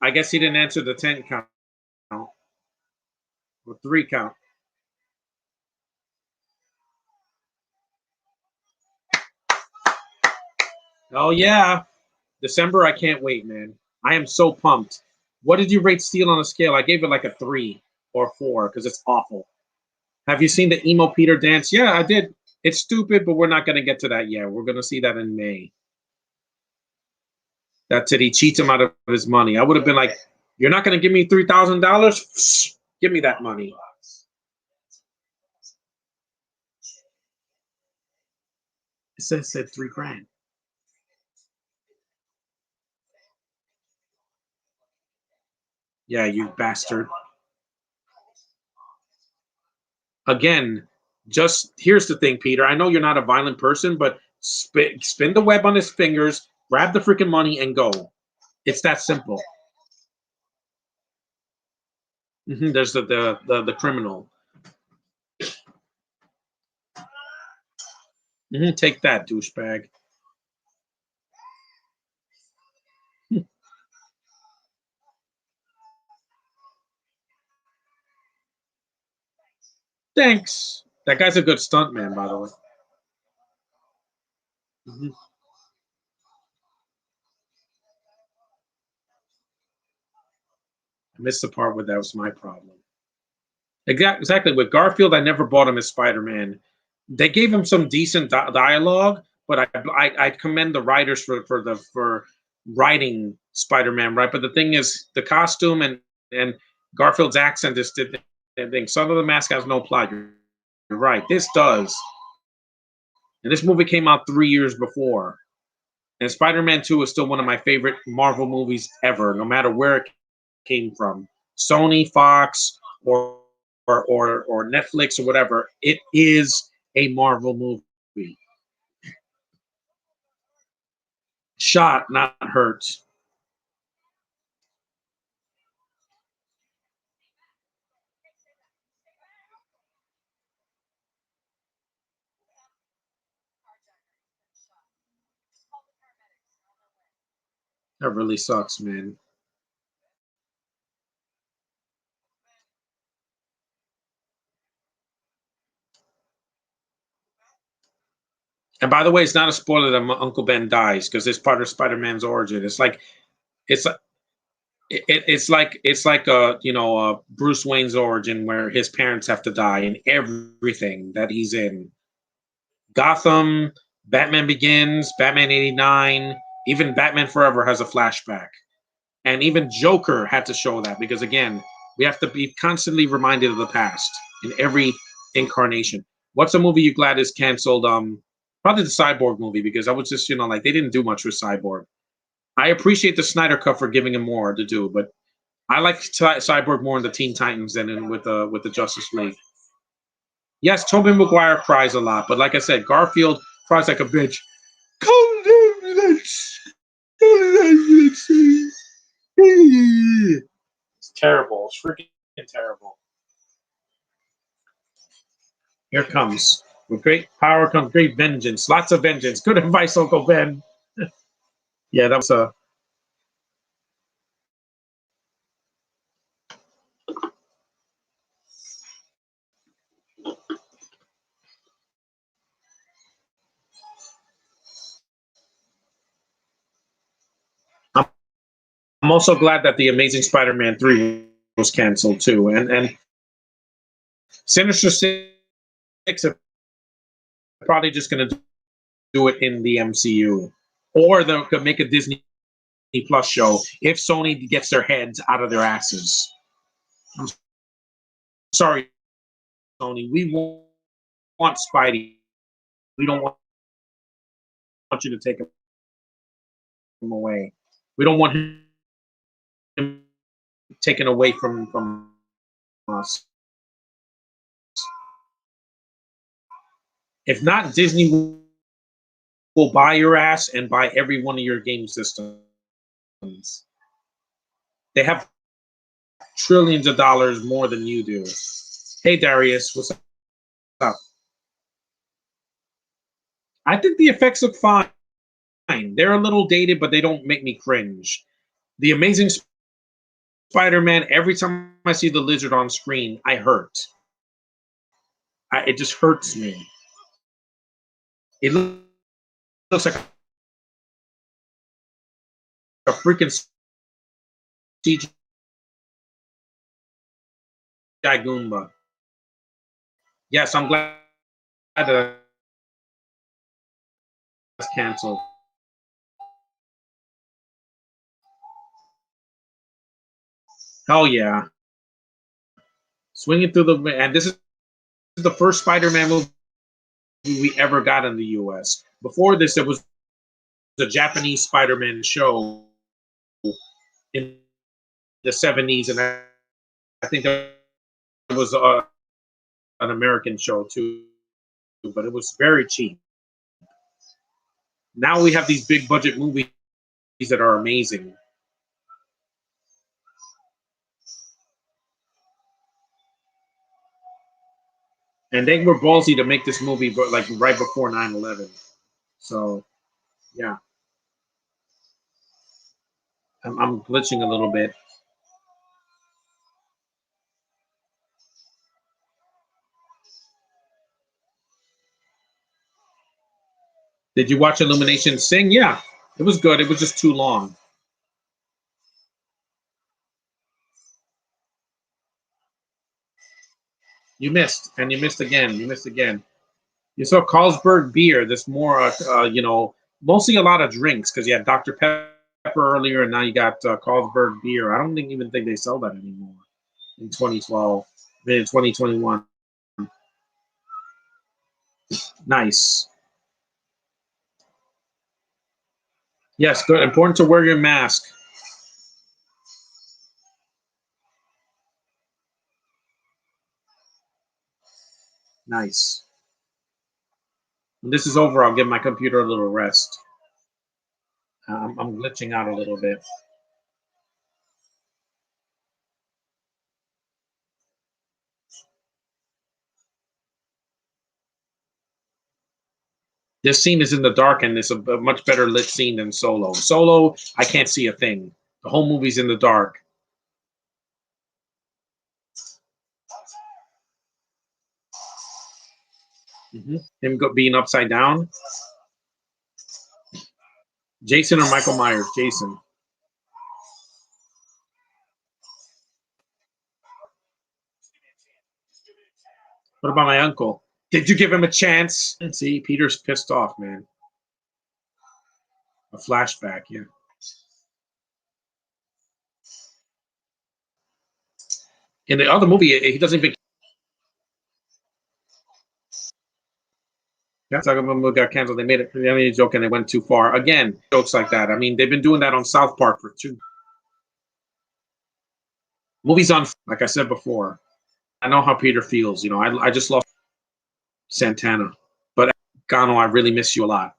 I guess he didn't answer the 10 count or 3 count. Oh, yeah. December, I can't wait, man. I am so pumped. What did you rate Steel on a scale? I gave it like a 3 or 4 because it's awful. Have you seen the emo Peter dance? Yeah, I did. It's stupid, but we're not going to get to that yet. We're going to see that in May. That's it. He cheats him out of his money. I would have been like, "You're not going to give me $3,000? Give me that money." It said 3 grand. Yeah, you bastard. Again, just here's the thing, Peter. I know you're not a violent person, but spin the web on his fingers, grab the freaking money, and go. It's that simple. There's the criminal. Take that, douchebag. Thanks. That guy's a good stuntman, by the way. I missed the part where that was my problem. Exactly. With Garfield, I never bought him as Spider-Man. They gave him some decent dialogue, but I commend the writers for writing Spider-Man, right? But the thing is, the costume and Garfield's accent just did the thing. Son of the Mask has no plot. You're right. This does, and this movie came out 3 years before. And Spider-Man 2 is still one of my favorite Marvel movies ever, no matter where it came from. Sony, Fox, or Netflix or whatever. It is a Marvel movie. Shot, not hurt. That really sucks, man. And by the way, it's not a spoiler that Uncle Ben dies because it's part of Spider-Man's origin. It's it's like Bruce Wayne's origin where his parents have to die in everything that he's in. Gotham, Batman Begins, Batman 89, even Batman Forever has a flashback. And even Joker had to show that because again, we have to be constantly reminded of the past in every incarnation. What's a movie you glad is canceled? Probably the Cyborg movie because I was just like they didn't do much with Cyborg. I appreciate the Snyder Cut for giving him more to do, but I like Cyborg more in the Teen Titans than with the Justice League. Yes, Tobey Maguire cries a lot, but like I said, Garfield cries like a bitch. It's terrible. It's freaking terrible. Here comes. With great power comes great vengeance. Lots of vengeance. Good advice, Uncle Ben. Yeah, that was a. I'm also glad that the Amazing Spider-Man 3 was canceled too, and Sinister Six are probably just going to do it in the MCU, or they could make a Disney Plus show if Sony gets their heads out of their asses. I'm sorry, Sony. We want Spidey. We don't want you to take him away. We don't want him taken away from us. If not, Disney will buy your ass and buy every one of your game systems. They have trillions of dollars more than you do. Hey, Darius, what's up? I think the effects look fine. They're a little dated, but they don't make me cringe. The Amazing Spider-Man, every time I see the lizard on screen, I hurt. It just hurts me. It looks like a freaking CGI Goomba. Yes, I'm glad that it's canceled. Hell yeah. Swinging through the... And this is the first Spider-Man movie we ever got in the U.S. Before this, it was a Japanese Spider-Man show in the 70s, and I think it was an American show too, but it was very cheap. Now we have these big budget movies that are amazing. And they were ballsy to make this movie, but like right before 9/11. So, yeah, I'm glitching a little bit. Did you watch Illumination Sing? Yeah, it was good. It was just too long. You missed, and you missed again. You missed again. You saw Carlsberg beer. That's more, mostly a lot of drinks because you had Dr. Pepper earlier, and now you got Carlsberg beer. I don't even think they sell that anymore in 2012, in 2021. Nice. Yes, good. Important to wear your mask. Nice. When this is over, I'll give my computer a little rest. I'm glitching out a little bit. This scene is in the dark, and it's a much better lit scene than Solo. Solo, I can't see a thing. The whole movie's in the dark. Him being upside down. Jason or Michael Myers? Jason. What about my uncle? Did you give him a chance? See, Peter's pissed off, man. A flashback, yeah. In the other movie, he doesn't even. That's how the movie got canceled. They made it. They made a joke and they went too far. Again, jokes like that. I mean, they've been doing that on South Park for two movies on. Like I said before, I know how Peter feels. You know, I just lost Santana, but Gano, I really miss you a lot.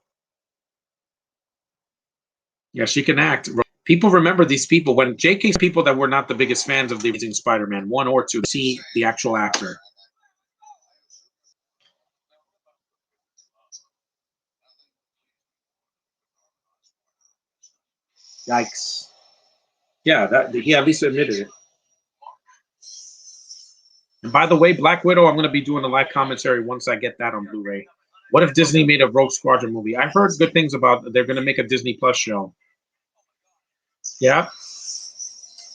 Yeah, she can act. People remember these people when J.K.'s people that were not the biggest fans of the Amazing Spider-Man 1 or 2 see the actual actor. Yikes. Yeah, that he at least admitted it. And by the way, Black Widow, I'm going to be doing a live commentary once I get that on Blu-ray. What if Disney made a Rogue Squadron movie? I've heard good things about they're going to make a Disney Plus show. Yeah.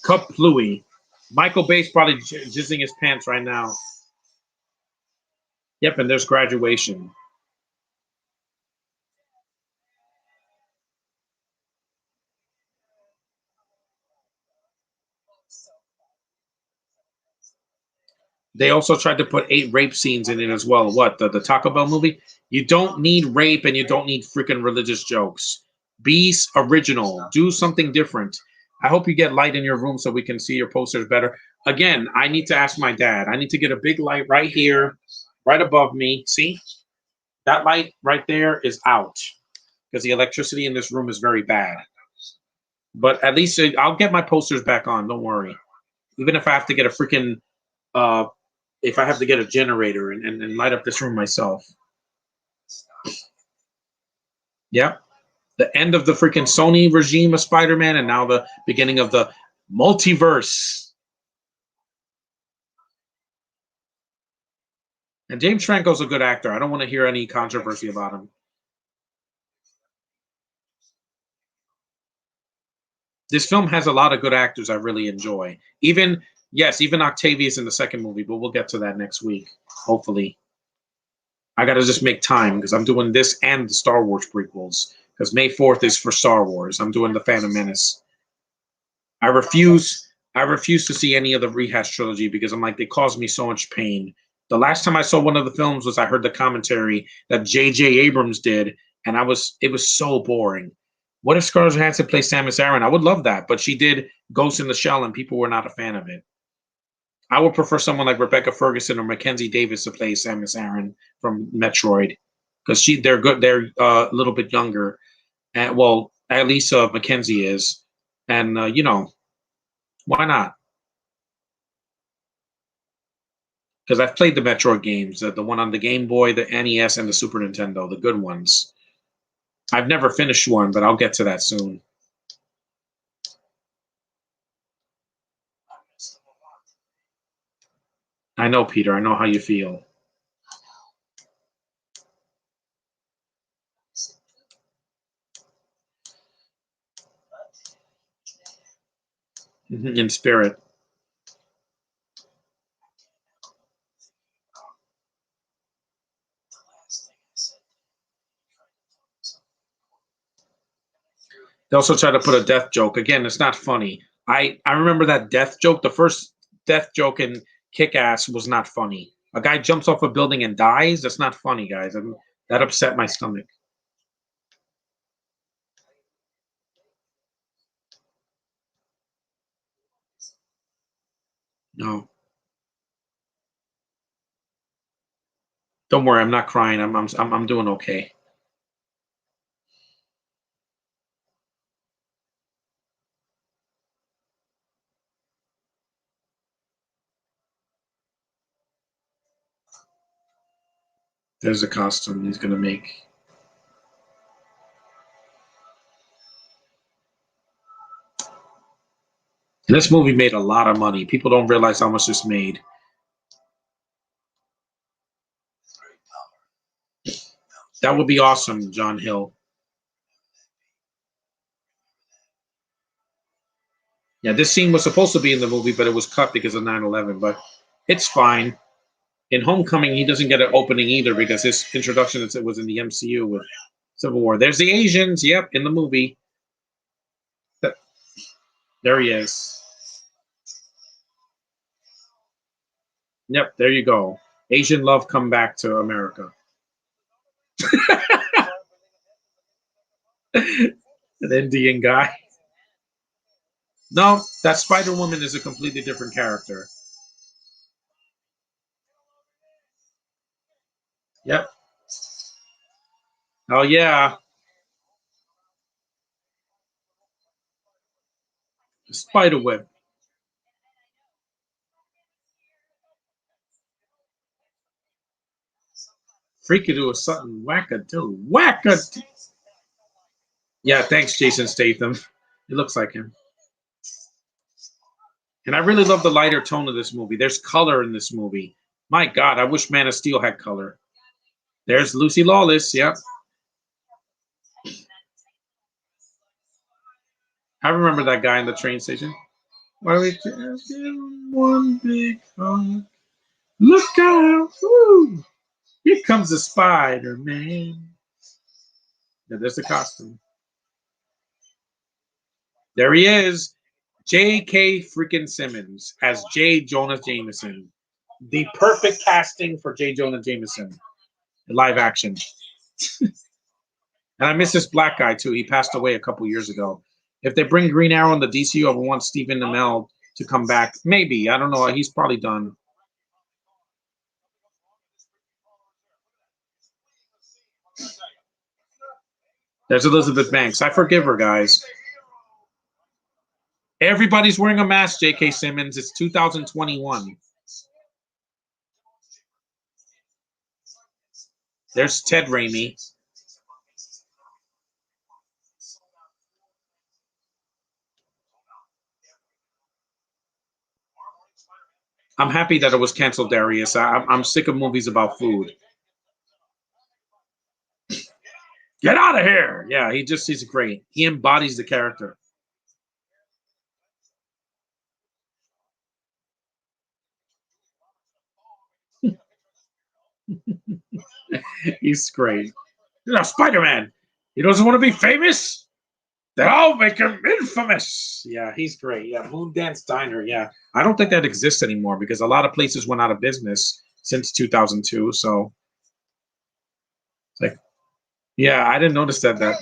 Cup Bluey. Michael Bay's probably jizzing his pants right now. Yep, and there's Graduation. They also tried to put 8 rape scenes in it as well. What, the Taco Bell movie? You don't need rape and you don't need freaking religious jokes. Be original. Do something different. I hope you get light in your room so we can see your posters better. Again, I need to ask my dad. I need to get a big light right here, right above me. See? That light right there is out because the electricity in this room is very bad. But at least I'll get my posters back on. Don't worry. Even if I have to get a freaking if I have to get a generator and light up this room myself. Yep. The end of the freaking Sony regime of Spider-Man and now the beginning of the multiverse. And James Franco's a good actor. I don't want to hear any controversy about him. This film has a lot of good actors I really enjoy. Even Octavius in the second movie, but we'll get to that next week, hopefully. I got to just make time because I'm doing this and the Star Wars prequels because May 4th is for Star Wars. I'm doing the Phantom Menace. I refuse to see any of the rehash trilogy because I'm like, they cause me so much pain. The last time I saw one of the films was I heard the commentary that J.J. Abrams did, and it was so boring. What if Scarlett Johansson play Samus Aran? I would love that, but she did Ghost in the Shell, and people were not a fan of it. I would prefer someone like Rebecca Ferguson or Mackenzie Davis to play Samus Aran from Metroid because they're good. They're a little bit younger, and well, at least Mackenzie is, and why not? Because I've played the Metroid games, the one on the Game Boy, the NES, and the Super Nintendo, the good ones. I've never finished one, but I'll get to that soon. I know, Peter. I know how you feel. In spirit. They also try to put a death joke. Again, it's not funny. I remember that death joke. The first death joke in Kick-Ass was not funny. A guy jumps off a building and dies. That's not funny, guys. I mean, that upset my stomach. No. Don't worry, I'm not crying. I'm doing okay. There's a costume he's gonna make. This movie made a lot of money. People don't realize how much this made. That would be awesome, John Hill. Yeah, this scene was supposed to be in the movie, but it was cut because of 9/11. But it's fine. In Homecoming, he doesn't get an opening either because his introduction was in the MCU with Civil War. There's the Asians. Yep, in the movie. There he is. Yep, there you go. Asian love come back to America. An Indian guy. No, that Spider Woman is a completely different character. Yep. Oh yeah, Spider Web. Freakadoo or something. Wackadoo. Wackadoo. Yeah, thanks, Jason Statham. It looks like him. And I really love the lighter tone of this movie. There's color in this movie. My God, I wish Man of Steel had color. There's Lucy Lawless. Yep. I remember that guy in the train station. Why we just give him one big hug? Look out! Woo! Here comes the Spider-Man. Yeah, there's the costume. There he is. J.K. freaking Simmons as J. Jonah Jameson. The perfect casting for J. Jonah Jameson in live action. And I miss this black guy too. He passed away a couple years ago. If they bring Green Arrow in the DCU, I would want Stephen Amell to come back. Maybe. I don't know. He's probably done. There's Elizabeth Banks. I forgive her, guys. Everybody's wearing a mask, J.K. Simmons. It's 2021. There's Ted Raimi. I'm happy that it was canceled, Darius. I'm sick of movies about food. Get out of here! Yeah, he's great. He embodies the character. He's great. You know, Spider-Man. He doesn't want to be famous. Then I'll make him infamous. Yeah, he's great. Yeah, Moondance Diner. Yeah, I don't think that exists anymore because a lot of places went out of business since 2002. So, it's like, yeah, I didn't notice that.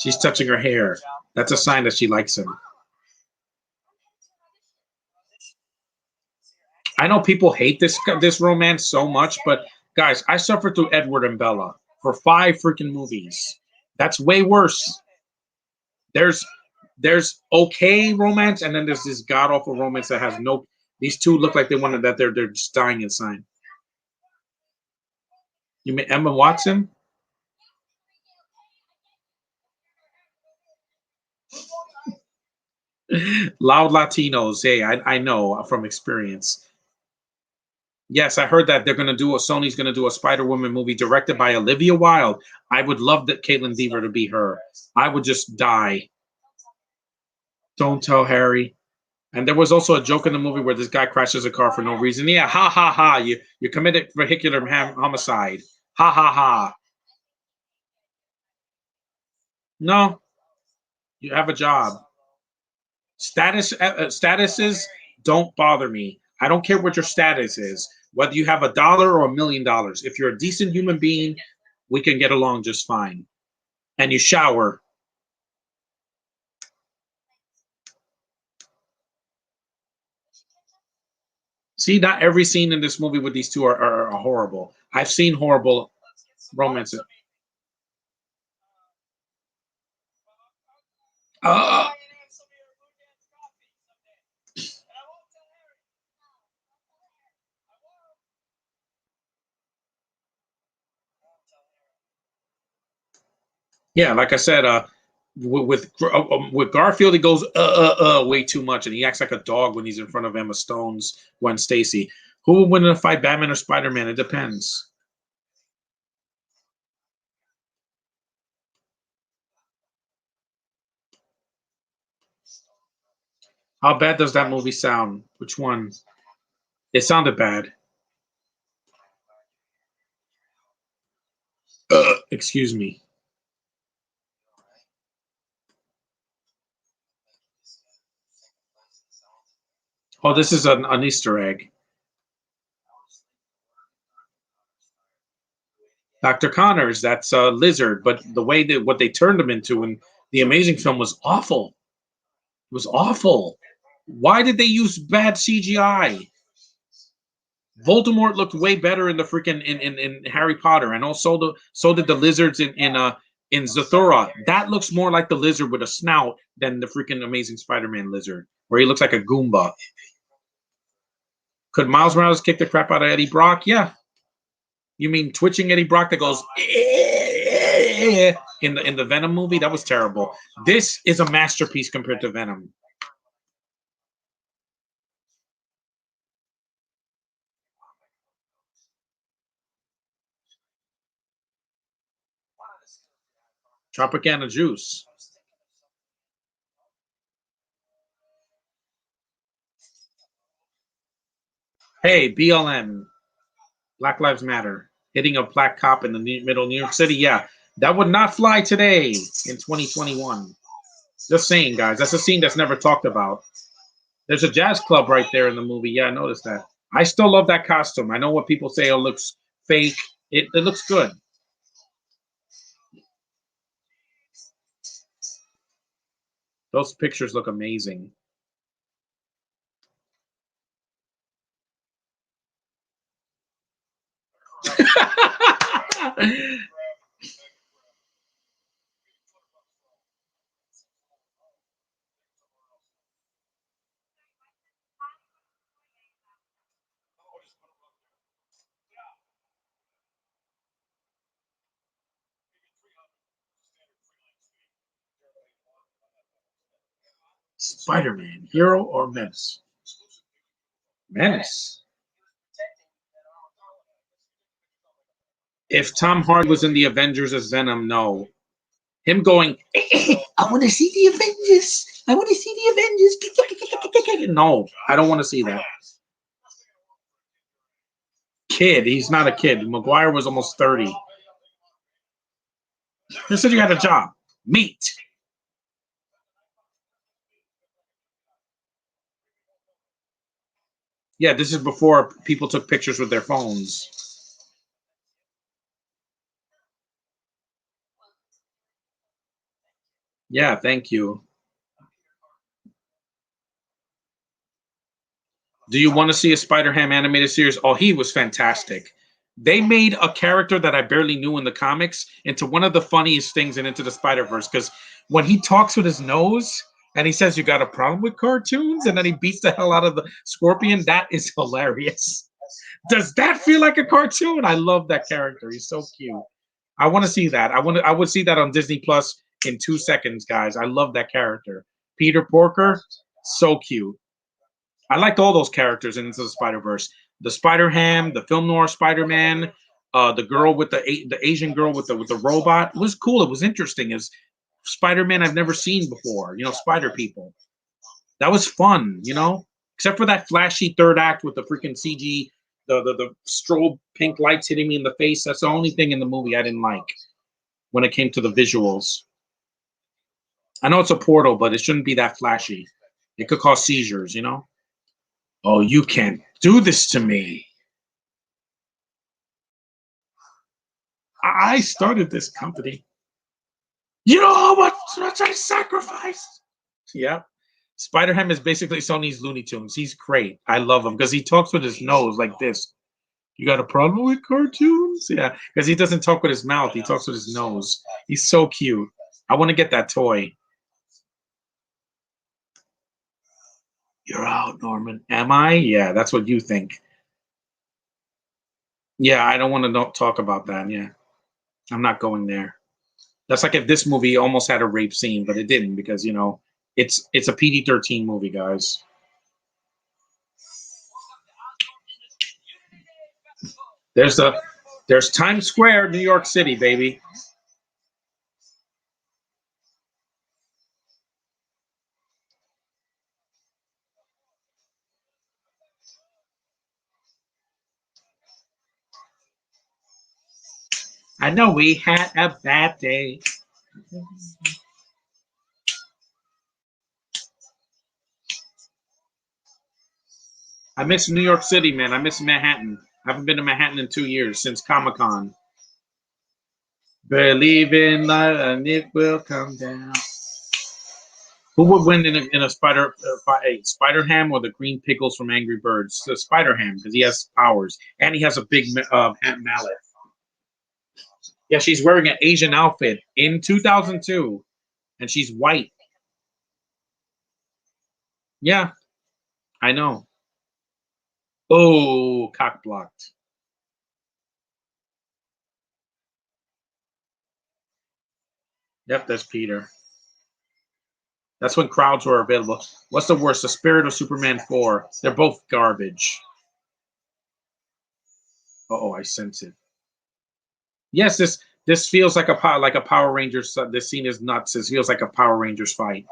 She's touching her hair. That's a sign that she likes him. I know people hate this romance so much, but guys, I suffered through Edward and Bella for 5 freaking movies. That's way worse. There's there's okay romance, and then there's this god awful romance that has no. These two look like they wanted that they're just dying inside. You mean Emma Watson? Loud Latinos. Hey, I know from experience. Yes, I heard that they're gonna do a Sony's gonna do a Spider Woman movie directed by Olivia Wilde. I would love that Caitlin Deaver to be her. I would just die. Don't tell Harry. And there was also a joke in the movie where this guy crashes a car for no reason. Yeah, ha ha ha. You committed vehicular homicide. Ha ha ha. No, you have a job. Statuses don't bother me. I don't care what your status is, whether you have $1 or $1,000,000. If you're a decent human being, we can get along just fine. And you shower. See, not every scene in this movie with these two are horrible. I've seen horrible romances. Uh, Yeah, like I said, with Garfield, he goes way too much, and he acts like a dog when he's in front of Emma Stone's Gwen Stacy. Who will win in a fight, Batman or Spider Man? It depends. How bad does that movie sound? Which one? It sounded bad. Excuse me. Oh, this is an Easter egg. Dr. Connors, that's a lizard, but the way that what they turned him into in the Amazing film was awful. It was awful. Why did they use bad CGI? Voldemort looked way better in the freaking in Harry Potter, and also so did the lizards in Zathura. That looks more like the lizard with a snout than the freaking Amazing Spider-Man lizard, where he looks like a Goomba. Could Miles Morales kick the crap out of Eddie Brock? Yeah. You mean twitching Eddie Brock that goes in the Venom movie? That was terrible. This is a masterpiece compared to Venom. Tropicana juice. Hey, BLM, Black Lives Matter, hitting a black cop in the middle of New York City. Yeah, that would not fly today in 2021. Just saying, guys. That's a scene that's never talked about. There's a jazz club right there in the movie. Yeah, I noticed that. I still love that costume. I know what people say, oh, it looks fake. It looks good. Those pictures look amazing. Spider-Man, hero or menace? Menace. If Tom Hardy was in the Avengers as Venom, no. Him going, I want to see the Avengers. I want to see the Avengers. No, I don't want to see that. Kid, he's not a kid. Maguire was almost 30. He said you had a job. Meet. Yeah, this is before people took pictures with their phones. Yeah, thank you. Do you want to see a Spider-Ham animated series? Oh, he was fantastic. They made a character that I barely knew in the comics into one of the funniest things in Into the Spider-Verse, because when he talks with his nose and he says, you got a problem with cartoons? And then he beats the hell out of the scorpion. That is hilarious. Does that feel like a cartoon? I love that character. He's so cute. I want to see that. I would see that on Disney Plus in 2 seconds, guys. I love that character. Peter Porker, so cute. I liked all those characters in Into the Spider Verse. The Spider Ham, the film noir Spider Man, the girl with the Asian girl with the robot. It was cool. It was interesting. As Spider Man I've never seen before. You know, Spider People. That was fun. You know, except for that flashy third act with the freaking CG, the strobe pink lights hitting me in the face. That's the only thing in the movie I didn't like when it came to the visuals. I know it's a portal, but it shouldn't be that flashy. It could cause seizures. You know. Oh, you can't do this to me. I started this company. You know how much I sacrificed? Yeah. Spider Ham is basically Sony's Looney Tunes. He's great. I love him because he talks with his nose like this. You got a problem with cartoons? Yeah, because he doesn't talk with his mouth. He talks with his nose. He's so cute. I want to get that toy. You're out, Norman. Am I? Yeah, that's what you think. Yeah, I don't want to talk about that. Yeah, I'm not going there. That's like if this movie almost had a rape scene, but it didn't because it's a PG-13 movie, guys. There's Times Square, New York City, baby. I know we had a bad day. I miss New York City, man. I miss Manhattan. I haven't been to Manhattan in 2 years since Comic-Con. Believe in life and it will come down. Who would win in a Spider-Ham or the Green Pickles from Angry Birds? The Spider-Ham because he has powers and he has a big mallet. Yeah, she's wearing an Asian outfit in 2002, and she's white. Yeah, I know. Oh, cock blocked. Yep, that's Peter. That's when crowds were available. What's the worst, The Spirit or Superman 4? They're both garbage. Oh, I sense it. Yes, this feels like a Power Rangers. This scene is nuts. This feels like a Power Rangers fight.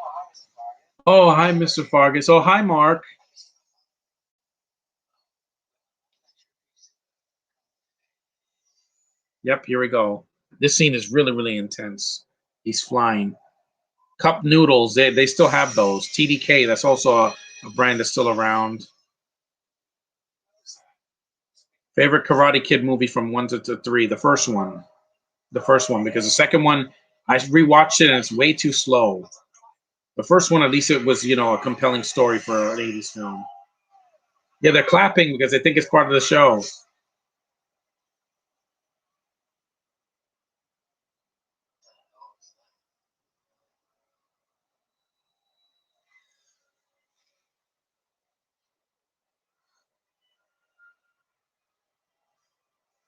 Oh, hi, Mr. Fargus. Oh, hi, Mark. Yep, here we go. This scene is really, really intense. He's flying. Cup noodles, they still have those. TDK, that's also a brand that's still around. Favorite Karate Kid movie from 1 to 3? The first one. The first one, because the second one, I rewatched it and it's way too slow. The first one, at least it was, a compelling story for an 80s film. Yeah, they're clapping because they think it's part of the show.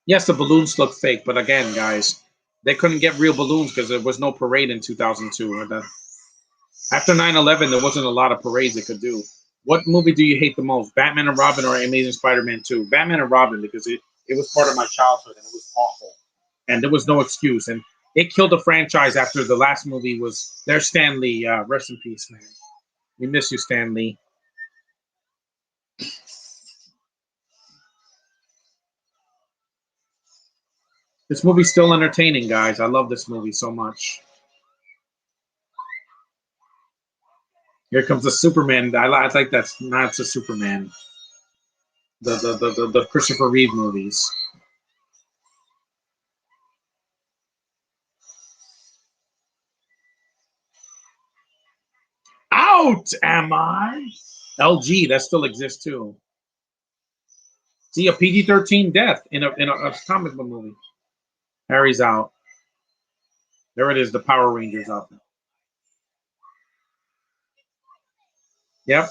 Yes, the balloons look fake, but again, guys, they couldn't get real balloons because there was no parade in 2002. After 9/11, there wasn't a lot of parades they could do. What movie do you hate the most, Batman and Robin or Amazing Spider-Man 2? Batman and Robin, because it was part of my childhood and it was awful. And there was no excuse. And it killed the franchise after the last movie was there's Stan Lee. Rest in peace, man. We miss you, Stan Lee. This movie's still entertaining, guys. I love this movie so much. Here comes the Superman. I like that. Not the Superman. The Christopher Reeve movies. Out am I? LG, that still exists too. See a PG-13 death in a comic book movie. Harry's out. There it is, the Power Rangers out there. Yep.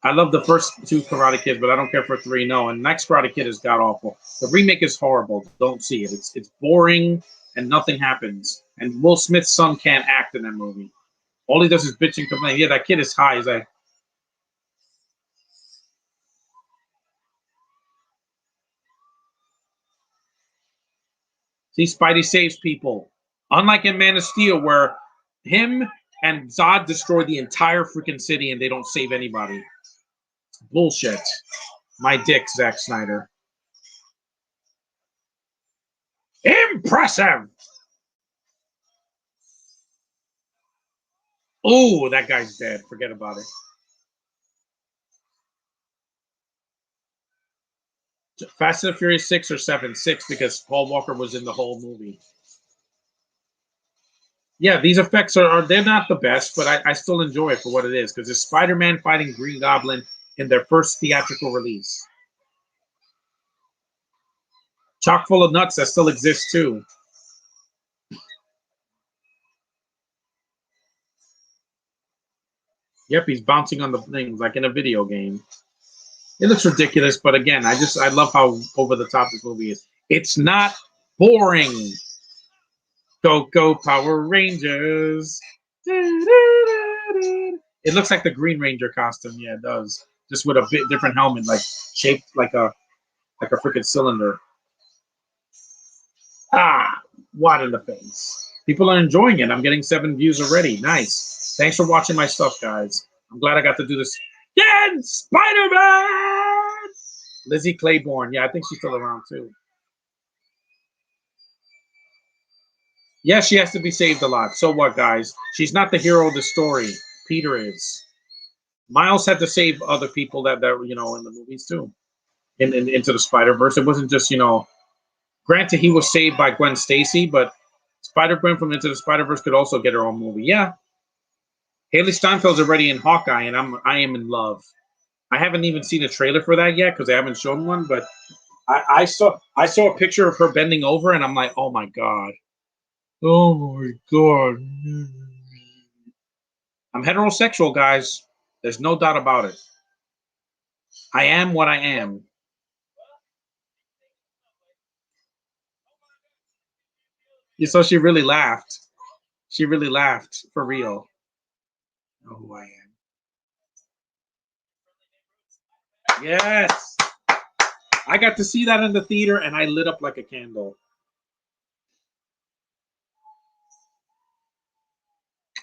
I love the first 2 Karate Kids, but I don't care for 3. No, and next Karate Kid is god awful. The remake is horrible. Don't see it. It's boring and nothing happens. And Will Smith's son can't act in that movie. All he does is bitch and complain. Yeah, that kid is high. He's like, see, Spidey saves people. Unlike in Man of Steel, where him and Zod destroy the entire freaking city and they don't save anybody. Bullshit. My dick, Zack Snyder. Impressive. Oh, that guy's dead. Forget about it. Fast and Furious 6 or 7? 6 because Paul Walker was in the whole movie. Yeah, these effects they're not the best, but I still enjoy it for what it is because it's Spider-Man fighting Green Goblin in their first theatrical release. Chock full of nuts that still exists too. Yep, he's bouncing on the things like in a video game. It looks ridiculous, but again, I love how over the top this movie is. It's not boring. Go, go, Power Rangers. It looks like the Green Ranger costume. Yeah, it does. Just with a bit different helmet, like shaped like a freaking cylinder. Ah, what in the face. People are enjoying it. I'm getting 7 views already. Nice. Thanks for watching my stuff, guys. I'm glad I got to do this. Again, Spider-Man! Lizzie Claiborne. Yeah, I think she's still around, too. Yeah, she has to be saved a lot. So what, guys? She's not the hero of the story. Peter is. Miles had to save other people that in the movies, too. Into the Spider-Verse. It wasn't just, granted, he was saved by Gwen Stacy, but Spider-Gwen from Into the Spider-Verse could also get her own movie. Yeah. Haley Steinfeld's already in Hawkeye, and I am in love. I haven't even seen a trailer for that yet because they haven't shown one, but I saw a picture of her bending over, and I'm like, oh my god. Oh my god. I'm heterosexual, guys. There's no doubt about it. I am what I am. You saw she really laughed. She really laughed for real. Know who I am. Yes. I got to see that in the theater, and I lit up like a candle.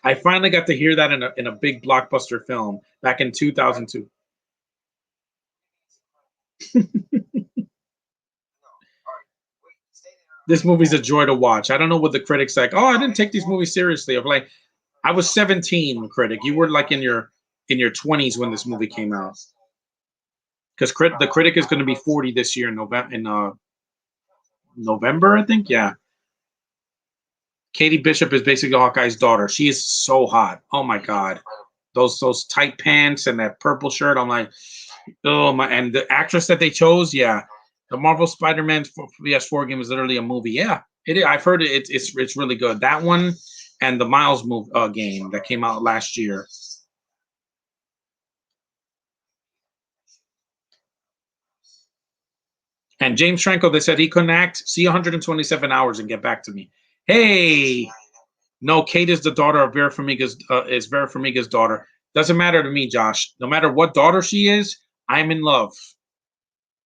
I finally got to hear that in a big blockbuster film back in 2002. This movie's a joy to watch. I don't know what the critics like. Oh, I didn't take these movies seriously. I'm like, I was 17, critic. You were like in your 20s when this movie came out. Because the critic is going to be 40 this year in November, I think. Yeah. Katie Bishop is basically Hawkeye's daughter. She is so hot. Oh my god, those tight pants and that purple shirt. I'm like, oh my! And the actress that they chose, yeah, the Marvel Spider-Man PS4 game is literally a movie. Yeah, it is. I've heard it. It's really good. That one and the Miles game that came out last year. And James Franco, they said he couldn't act. See 127 hours and get back to me. Hey, no, Kate is the daughter of Vera Farmiga's daughter. Doesn't matter to me, Josh. No matter what daughter she is, I'm in love.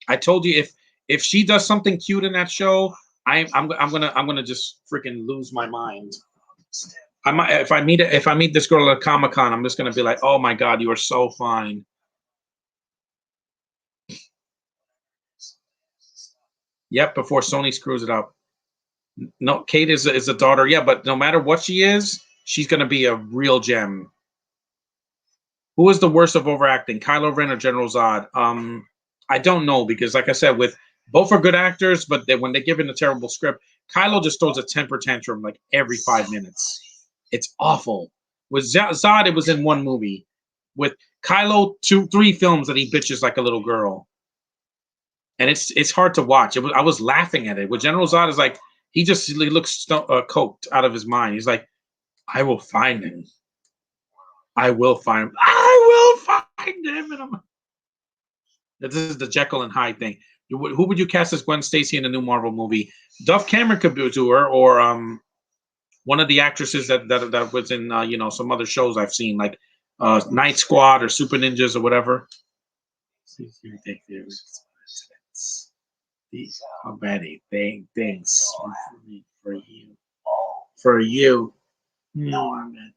I told you if she does something cute in that show, I'm gonna just freaking lose my mind. I might if I meet this girl at Comic-Con, I'm just gonna be like, oh my god, you are so fine. Yep, before Sony screws it up. No, Kate is a daughter. Yeah, but no matter what she is, she's gonna be a real gem. Who is the worst of overacting, Kylo Ren or General Zod? I don't know because, like I said, with both are good actors, but when they give in a terrible script, Kylo just throws a temper tantrum like every 5 minutes. It's awful. With Zod, it was in one movie. With Kylo, 3 films that he bitches like a little girl, and it's hard to watch. I was laughing at it. With General Zod, is like he looks coked out of his mind. He's like, I will find him. I will find him. I will find him. And this is the Jekyll and Hyde thing. Who would you cast as Gwen Stacy in a new Marvel movie? Duff Cameron could do her, or one of the actresses that was in some other shows I've seen, like Night Squad or Super Ninjas or whatever. These are many things for you. For you. No, I'm in.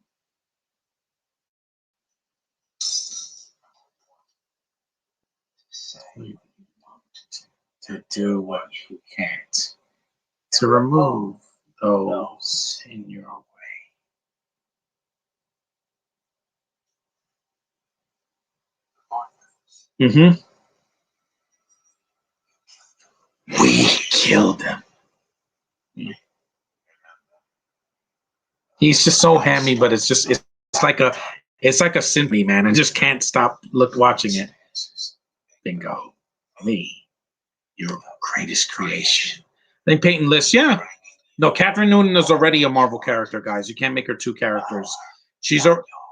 To do what you can't, to remove those in your way. Mm-hmm. We killed him. He's just so hammy, but it's like a symphony, man. I just can't stop watching it. Bingo. Me. Your greatest creation. Then Peyton List, yeah. No, Catherine Newton is already a Marvel character, guys. You can't make her 2 characters.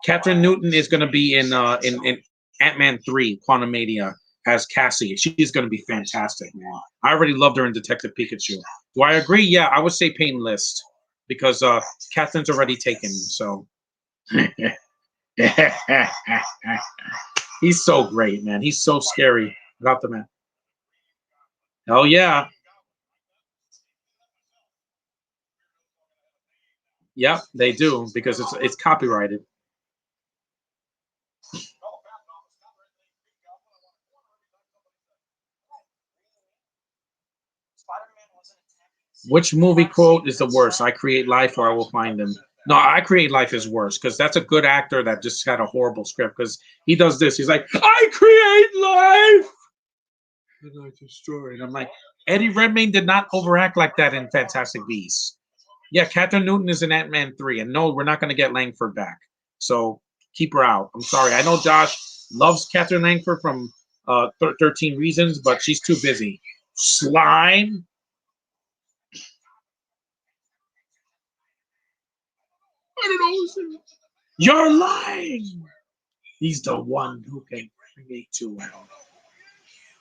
Catherine Newton is going to be in Ant-Man 3, Quantumania, as Cassie. She's going to be fantastic, man. I already loved her in Detective Pikachu. Do I agree? Yeah, I would say Peyton List because Catherine's already taken. So he's so great, man. He's so scary without the man. Oh yeah, yep, they do because it's copyrighted. Which movie quote is the worst? I create life or I will find them. No, I create life is worse because that's a good actor that just had a horrible script because he does this. He's like, I create life and I destroy it. I'm like, Eddie Redmayne did not overact like that in Fantastic Beasts. Yeah, Catherine Newton is in Ant-Man 3. And no, we're not going to get Langford back. So keep her out. I'm sorry. I know Josh loves Catherine Langford from 13 Reasons, but she's too busy. Slime. I don't know. You're lying. He's the one who can create two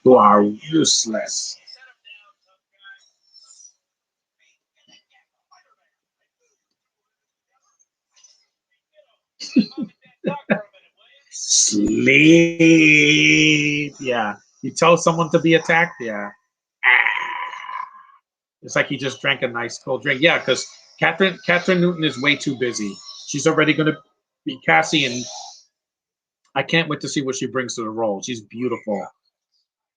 who are useless. Sleep. Yeah. You tell someone to be attacked. Yeah. It's like he just drank a nice cold drink. Yeah, because Catherine Newton is way too busy. She's already going to be Cassie, and I can't wait to see what she brings to the role. She's beautiful,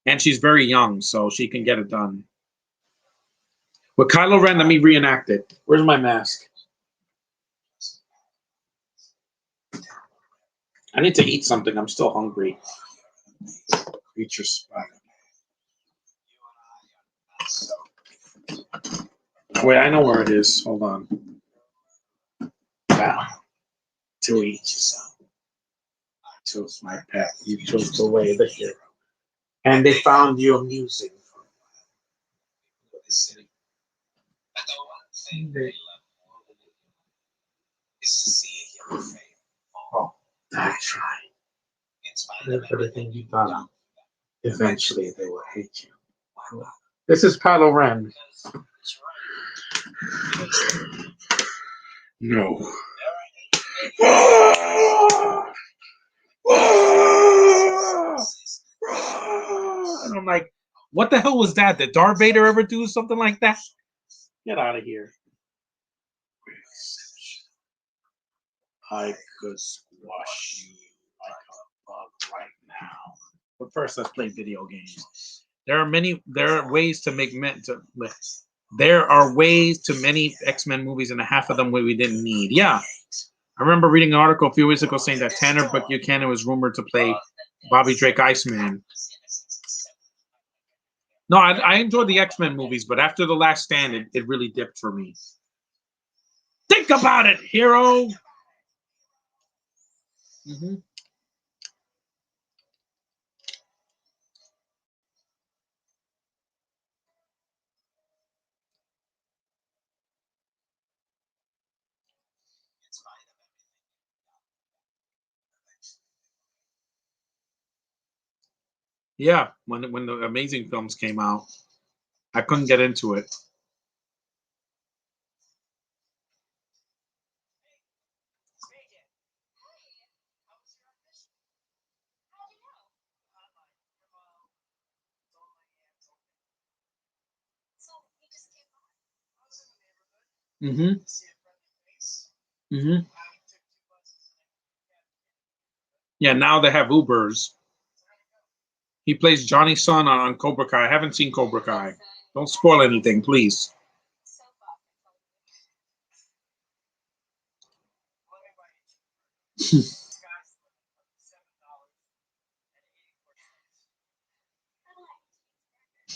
and she's very young, so she can get it done. With Kylo Ren, let me reenact it. Where's my mask? I need to eat something. I'm still hungry. Creature Spider. Wait, I know where it is. Hold on. Wow. To each his own. I chose my path. You chose the way of the hero. And they found you amusing for a while. Oh, that's right. Everything you thought, eventually they will hate you. This is Kylo Ren. No. And I'm like, what the hell was that? Did Darth Vader ever do something like that? Get out of here. I could squash you like a bug right now. But first, let's play video games. There are ways to make men to. There are ways to many X-Men movies, and a half of them we didn't need. Yeah, I remember reading an article a few weeks ago saying that Tanner Buchanan was rumored to play Bobby Drake Iceman. No, I enjoyed the X-Men movies, but after The Last Stand, it really dipped for me. Think about it, hero. Mm-hmm. Yeah, when the Amazing films came out, I couldn't get into it. Mm-hmm. Mm-hmm. Yeah, now they have Ubers. He plays Johnny Sun on Cobra Kai. I haven't seen Cobra Kai. Don't spoil anything, please.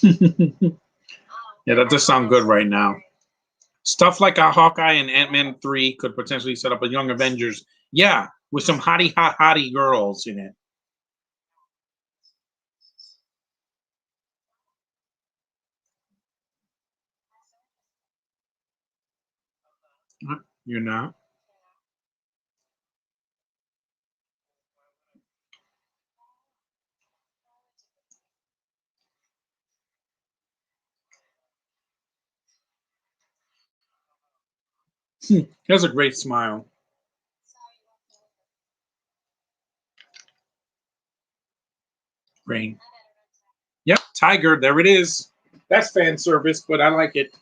Yeah, that does sound good right now. Stuff like a Hawkeye and Ant-Man 3 could potentially set up a Young Avengers. Yeah, with some hottie girls in it. You're not? He has a great smile. Rain. Yep, Tiger. There it is. That's fan service, but I like it.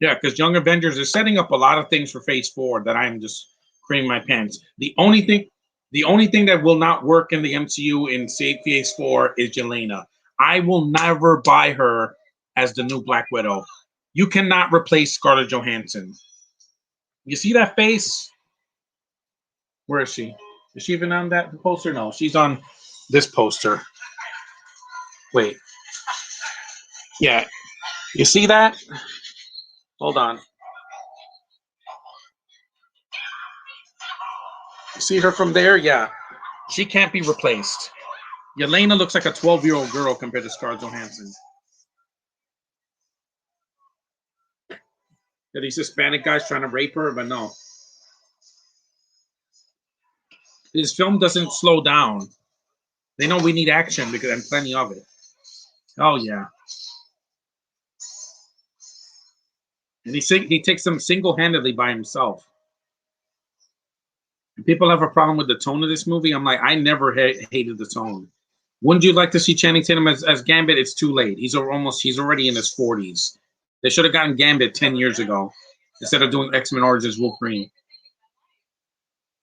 Yeah, because Young Avengers is setting up a lot of things for Phase 4 that I'm just creaming my pants. The only thing that will not work in the MCU in Phase 4 is Yelena. I will never buy her as the new Black Widow. You cannot replace Scarlett Johansson. You see that face? Where is she? Is she even on that poster? No, she's on this poster. Wait. Yeah. You see that? Hold on. You see her from there? Yeah. She can't be replaced. Yelena looks like a 12-year-old girl compared to Scarlett Johansson. Yeah, these Hispanic guys trying to rape her, but no. This film doesn't slow down. They know we need action because and plenty of it. Oh yeah. And he takes them single-handedly by himself. And people have a problem with the tone of this movie. I'm like, I never hated the tone. Wouldn't you like to see Channing Tatum as Gambit? It's too late. He's already in his 40s. They should have gotten Gambit 10 years ago instead of doing X-Men Origins Wolverine.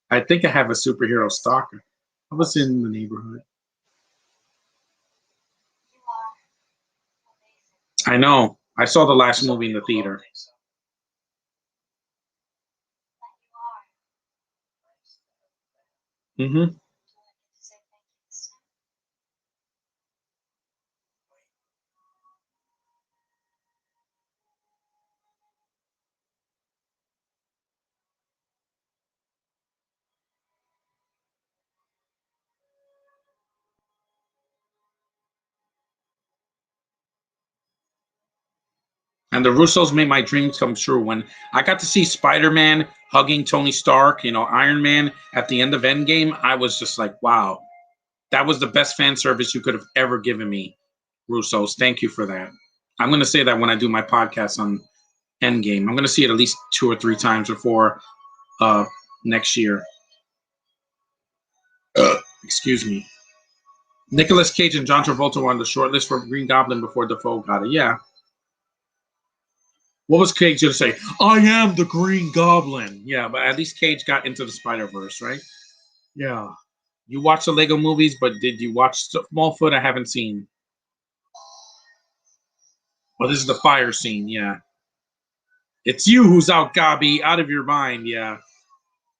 I think I have a superhero stalker. I was in the neighborhood. I know. I saw the last movie in the theater. Mm-hmm. And the Russos made my dreams come true. When I got to see Spider-Man hugging Tony Stark, Iron Man at the end of Endgame, I was just like, wow, that was the best fan service you could have ever given me, Russos. Thank you for that. I'm going to say that when I do my podcast on Endgame. I'm going to see it at least 2 or 3 times before next year. Excuse me. Nicolas Cage and John Travolta were on the short list for Green Goblin before Defoe got it. Yeah. What was Cage going to say? I am the Green Goblin. Yeah, but at least Cage got into the Spider-Verse, right? Yeah. You watched the Lego movies, but did you watch Smallfoot? I haven't seen. Well, this is the fire scene. Yeah. It's you who's out, Gobby, out of your mind. Yeah.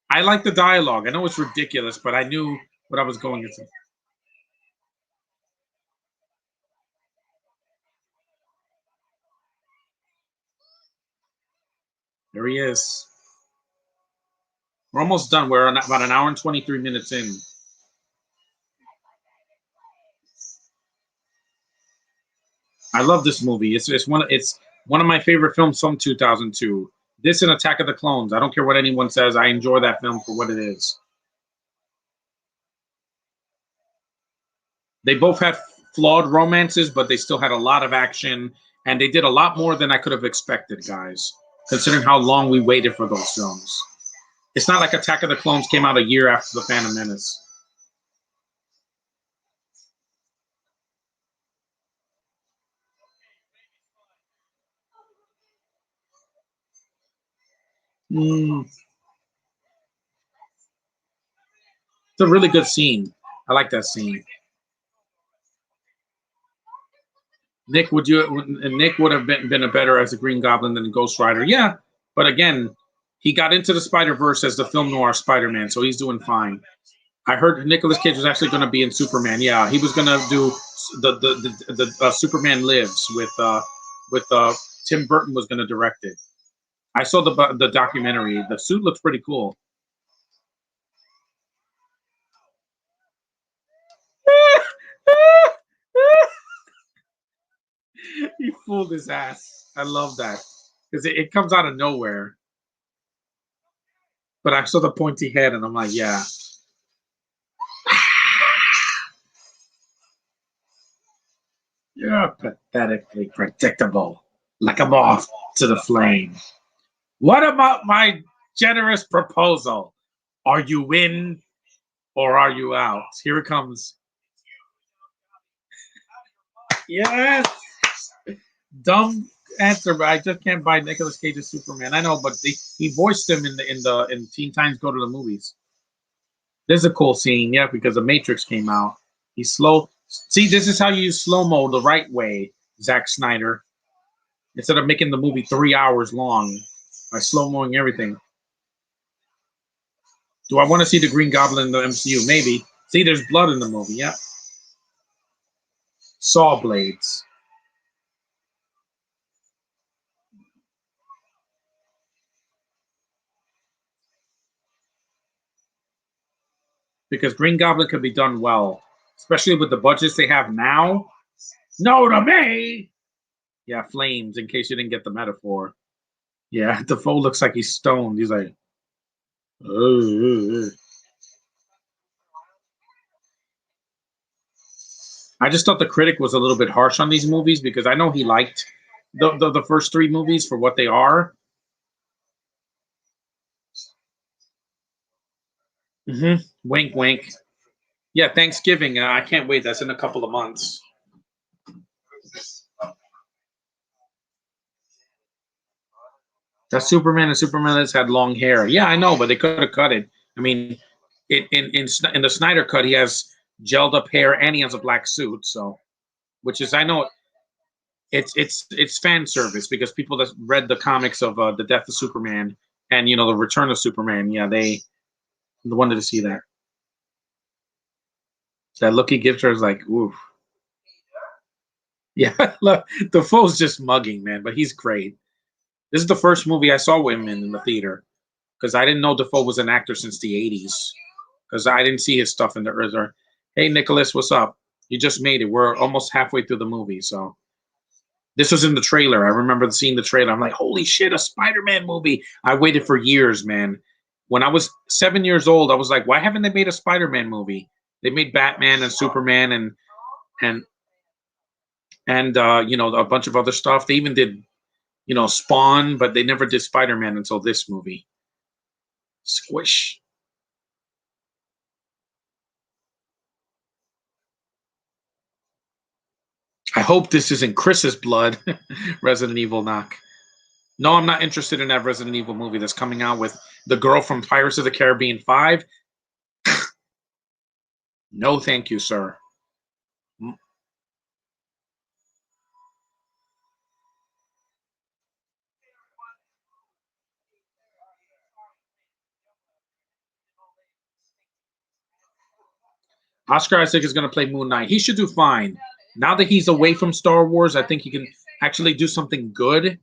I like the dialogue. I know it's ridiculous, but I knew what I was going into. There he is. We're almost done. We're about an hour and 23 minutes in. I love this movie. It's one of my favorite films from 2002. This and Attack of the Clones. I don't care what anyone says. I enjoy that film for what it is. They both had flawed romances, but they still had a lot of action, and they did a lot more than I could have expected, guys. Considering how long we waited for those films, it's not like Attack of the Clones came out a year after the Phantom Menace. Mm, it's a really good scene. I like that scene. Nick would have been a better as a Green Goblin than Ghost Rider. Yeah, but again, he got into the Spider Verse as the film noir Spider Man, so he's doing fine. I heard Nicolas Cage was actually going to be in Superman. Yeah, he was going to do the Superman Lives with Tim Burton was going to direct it. I saw the documentary. The suit looks pretty cool. He fooled his ass. I love that because it comes out of nowhere. But I saw the pointy head, and I'm like, yeah. You're pathetically predictable, like a moth to the flame. What about my generous proposal? Are you in or are you out? Here it comes. Yes. Dumb answer, but I just can't buy Nicolas Cage's Superman. I know, but he voiced him in Teen Titans Go to the Movies. This is a cool scene, yeah, because the Matrix came out. He's slow. See, this is how you use slow mo the right way, Zack Snyder. Instead of making the movie 3 hours long by slow moing everything. Do I want to see the Green Goblin in the MCU? Maybe. See, there's blood in the movie. Yeah. Saw blades. Because Green Goblin could be done well, especially with the budgets they have now. No to me. Yeah, flames. In case you didn't get the metaphor. Yeah, Defoe looks like he's stoned. He's like, ugh. I just thought the critic was a little bit harsh on these movies because I know he liked the first three movies for what they are. Wink, wink. Yeah, Thanksgiving. I can't wait. That's in a couple of months. That Superman and Superman that's had long hair. Yeah, I know, but they could have cut it. I mean, in the Snyder cut, he has gelled up hair and he has a black suit. So, which is I know it's fan service because people that read the comics of the Death of Superman and the Return of Superman, yeah, they wanted to see that. That look he gives her is like, oof. Yeah, look, the foe's just mugging, man, but he's great. This is the first movie I saw him in the theater because I didn't know Defoe was an actor since the '80s because I didn't see his stuff in the earlier. Hey, Nicholas, what's up? You just made it. We're almost halfway through the movie, so this was in the trailer. I remember seeing the trailer. I'm like, holy shit, a Spider-Man movie. I waited for years, man. When I was 7 years old, I was like, why haven't they made a Spider-Man movie? They made Batman and Superman and a bunch of other stuff. They even did Spawn, but they never did Spider-Man until this movie. Squish. I hope this isn't Chris's blood. Resident Evil knock. No, I'm not interested in that Resident Evil movie that's coming out with the girl from Pirates of the Caribbean 5. No, thank you, sir. Oscar Isaac is going to play Moon Knight. He should do fine. Now that he's away from Star Wars, I think he can actually do something good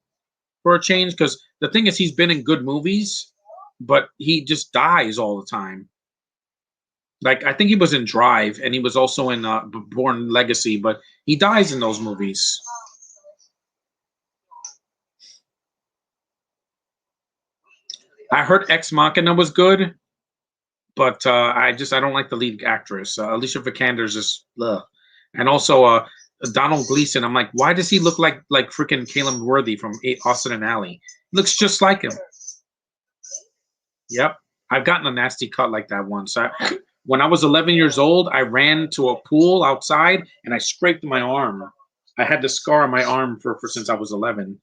for a change. Because the thing is, he's been in good movies, but he just dies all the time. Like I think he was in Drive, and he was also in Born Legacy, but he dies in those movies. I heard Ex Machina was good, but I don't like the lead actress. Alicia Vikander's just ugh. And also Donald Gleason. I'm like, why does he look like freaking Caleb Worthy from Austin and Alley? Looks just like him. Yep, I've gotten a nasty cut like that once. When I was 11 years old, I ran to a pool outside and I scraped my arm. I had the scar on my arm for since I was 11.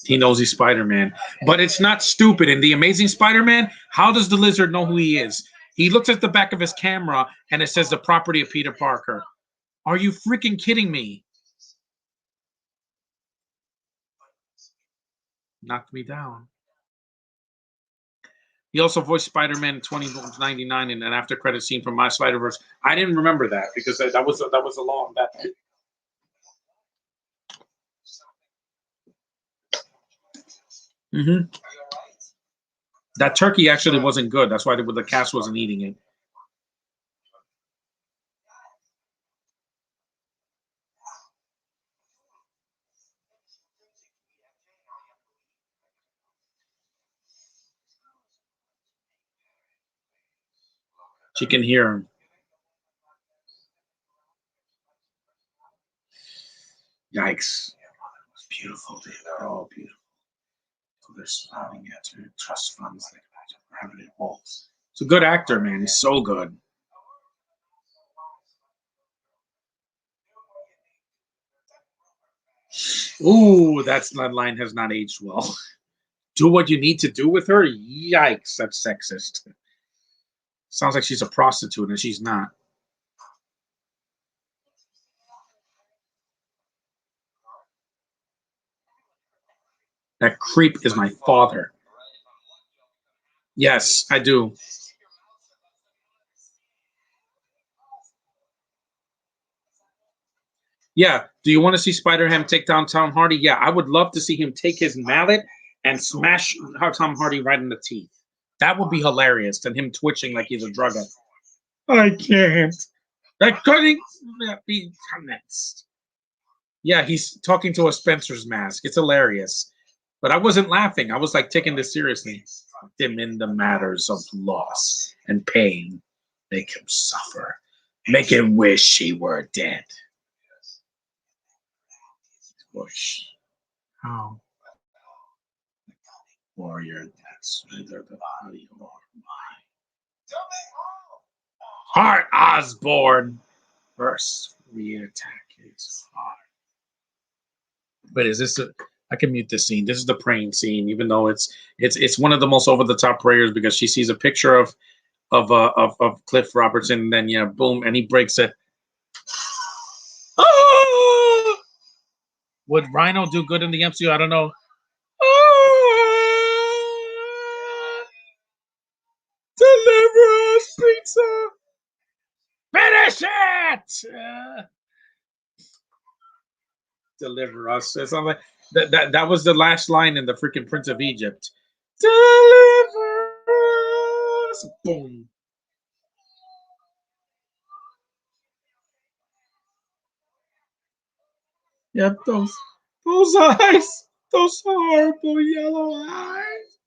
He knows he's Spider-Man. But it's not stupid. In The Amazing Spider-Man, how does the lizard know who he is? He looks at the back of his camera and it says the property of Peter Parker. Are you freaking kidding me? Knocked me down. He also voiced Spider-Man 2099 in an after credit scene from My Spider-Verse. I didn't remember that because that was a long that. Mm-hmm. That turkey actually wasn't good. That's why the cast wasn't eating it. She can hear him. Yikes. beautiful, dude. They're all beautiful. So they're smiling at her trust funds like having it walls. It's a good actor, man. He's so good. Ooh, that line has not aged well. Do what you need to do with her? Yikes, that's sexist. Sounds like she's a prostitute and she's not. That creep is my father. Yes, I do. Yeah. Do you want to see Spider-Ham take down Tom Hardy? Yeah, I would love to see him take his mallet and smash Tom Hardy right in the teeth. That would be hilarious. Than him twitching like he's a drug addict. I can't. That couldn't be commenced. Yeah, he's talking to a Spencer's mask. It's hilarious. But I wasn't laughing. I was like taking this seriously. Him in the matters of loss and pain. Make him suffer. Make him wish he were dead. Bush. How? Warrior, that's neither the body or mind. Hart Osborn. First re-attack is hard. But is this I can mute this scene. This is the praying scene, even though it's one of the most over the top prayers because she sees a picture of Cliff Robertson, and then yeah, boom, and he breaks it. Oh! Would Rhino do good in the MCU? I don't know. Oh! Deliver us, pizza! Finish it! Deliver us. It's not like that was the last line in the freaking Prince of Egypt. Deliver us! Boom. Yep, those eyes, those horrible yellow eyes.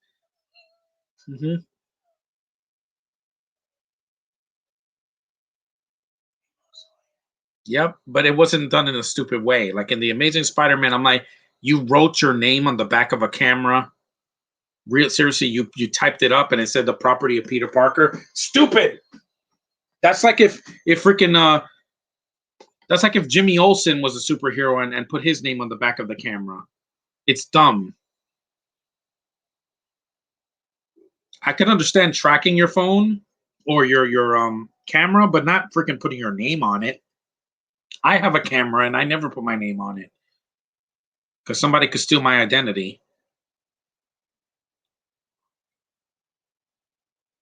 Mm-hmm. Yep, but it wasn't done in a stupid way. Like in the Amazing Spider-Man, I'm like, you wrote your name on the back of a camera. Real seriously, you typed it up and it said the property of Peter Parker. Stupid. That's like if freaking that's like if Jimmy Olsen was a superhero and put his name on the back of the camera. It's dumb. I can understand tracking your phone or your camera, but not freaking putting your name on it. I have a camera and I never put my name on it because somebody could steal my identity.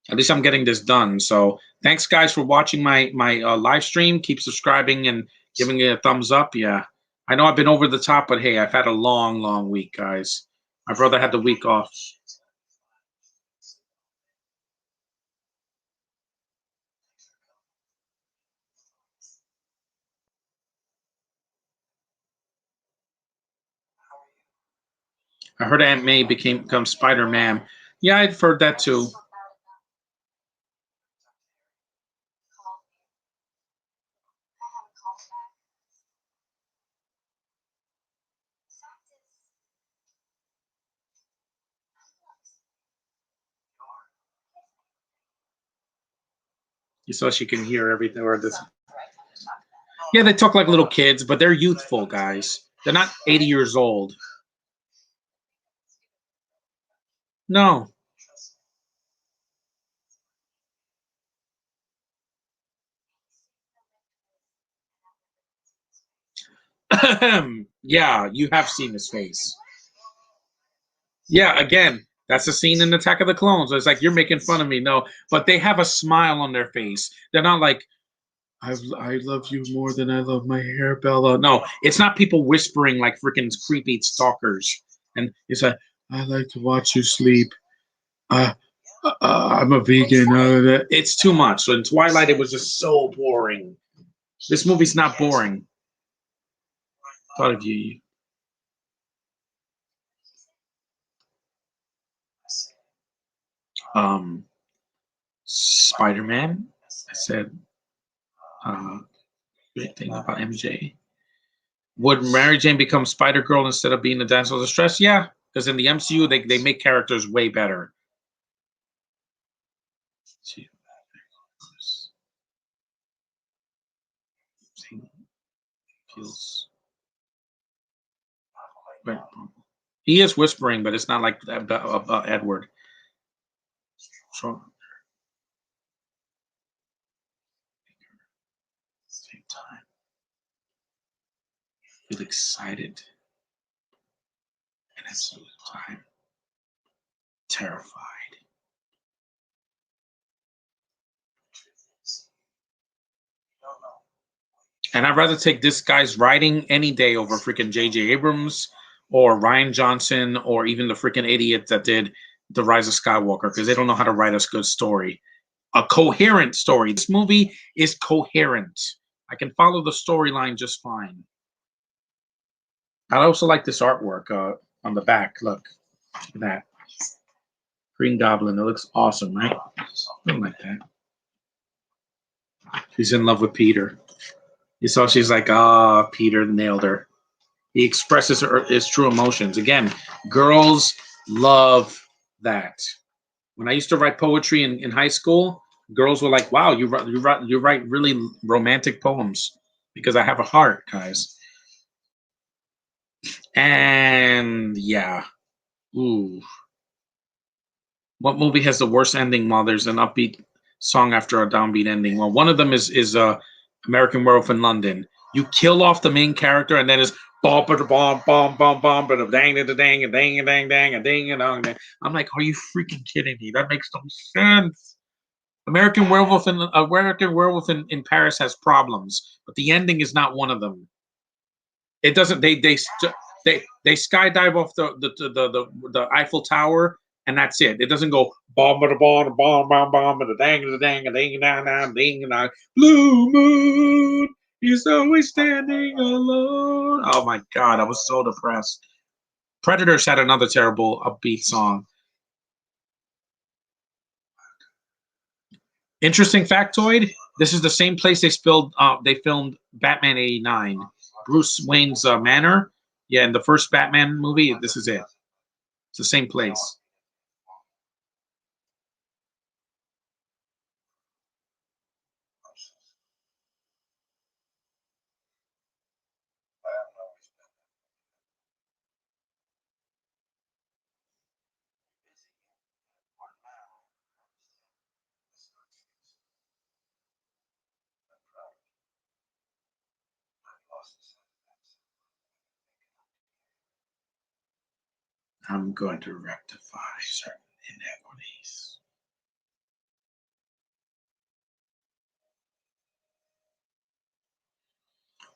At least I'm getting this done. So thanks, guys, for watching my live stream. Keep subscribing and giving it a thumbs up. Yeah, I know I've been over the top, but hey, I've had a long week, guys. My brother had the week off. I heard Aunt May become Spider-Man. Yeah, I've heard that too. So she can hear everything or this. Yeah, they talk like little kids, but they're youthful, guys. They're not 80 years old. No. Yeah, you have seen his face. Yeah, again, that's a scene in Attack of the Clones. It's like you're making fun of me. No, but they have a smile on their face. They're not like I love you more than I love my hair, Bella. No, it's not people whispering like freaking creepy stalkers. And it's like I like to watch you sleep. I'm a vegan. It's too much. So in Twilight, it was just so boring. This movie's not boring. Thought of you. Spider-Man. I said great thing about MJ. Would Mary Jane become Spider Girl instead of being a damsel in distress? Yeah, because in the MCU they make characters way better. He is whispering, but it's not like Edward. So, same time, feel excited, and at the same time, terrified. And I'd rather take this guy's writing any day over freaking J.J. Abrams or Ryan Johnson or even the freaking idiot that did The Rise of Skywalker, because they don't know how to write a good story. A coherent story. This movie is coherent. I can follow the storyline just fine. I also like this artwork on the back. Look at that. Green Goblin. It looks awesome, right? I don't like that. She's in love with Peter. You saw she's like, Peter nailed her. He expresses his true emotions. Again, girls love that. When I used to write poetry in high school, girls were like, wow, you write really romantic poems, because I have a heart, guys. And yeah. Ooh. What movie has the worst ending while there's an upbeat song after a downbeat ending? Well, one of them is American Werewolf in London. You kill off the main character, and then it's bomb, bomb, bomb, bomb, bomb, but a dang, a dang, a dang, a dang, dang, a dang, a dang. I'm like, are you freaking kidding me? That makes no sense. American Werewolf in Paris has problems, but the ending is not one of them. It doesn't. They skydive off the Eiffel Tower, and that's it. It doesn't go bomb, bomb, bomb, bomb, bomb, a dang, a dang, a dang, a dang, a dang. Blue moon, he's always standing alone. Oh my God, I was so depressed. Predators had another terrible upbeat song. Interesting factoid: this is the same place they filmed Batman '89, Bruce Wayne's manor. Yeah, in the first Batman movie, this is it. It's the same place. I'm going to rectify certain inequities.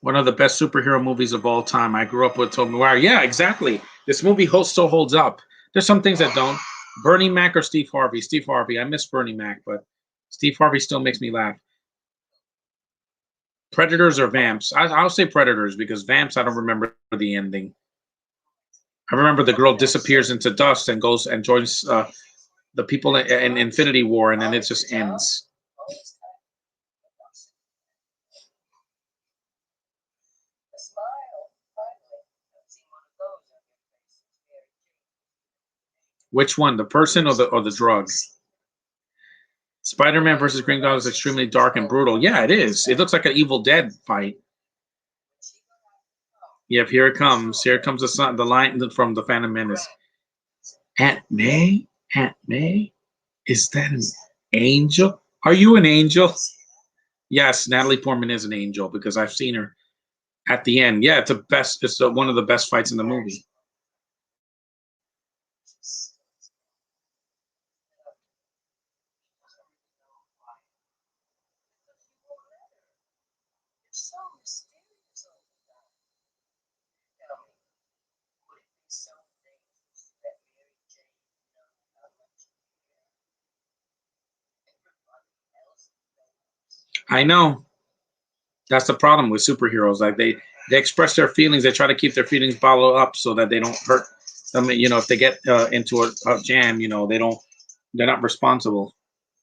One of the best superhero movies of all time. I grew up with Tobey Maguire. Yeah, exactly. This movie still holds up. There's some things that don't. Bernie Mac or Steve Harvey? Steve Harvey. I miss Bernie Mac, but Steve Harvey still makes me laugh. Predators or Vamps? I'll say Predators, because Vamps, I don't remember the ending. I remember the girl disappears into dust and goes and joins the people in Infinity War, and then it just ends. Which one, the person or the drug? Spider-Man versus Green Goblin is extremely dark and brutal. Yeah, it is. It looks like an Evil Dead fight. Yep, here it comes. Here comes the line from the Phantom Menace. Aunt May? Aunt May? Is that an angel? Are you an angel? Yes, Natalie Portman is an angel, because I've seen her at the end. Yeah, it's one of the best fights in the movie. I know. That's the problem with superheroes. Like they express their feelings. They try to keep their feelings bottled up so that they don't hurt them. You know, if they get into a jam, you know, they're not responsible.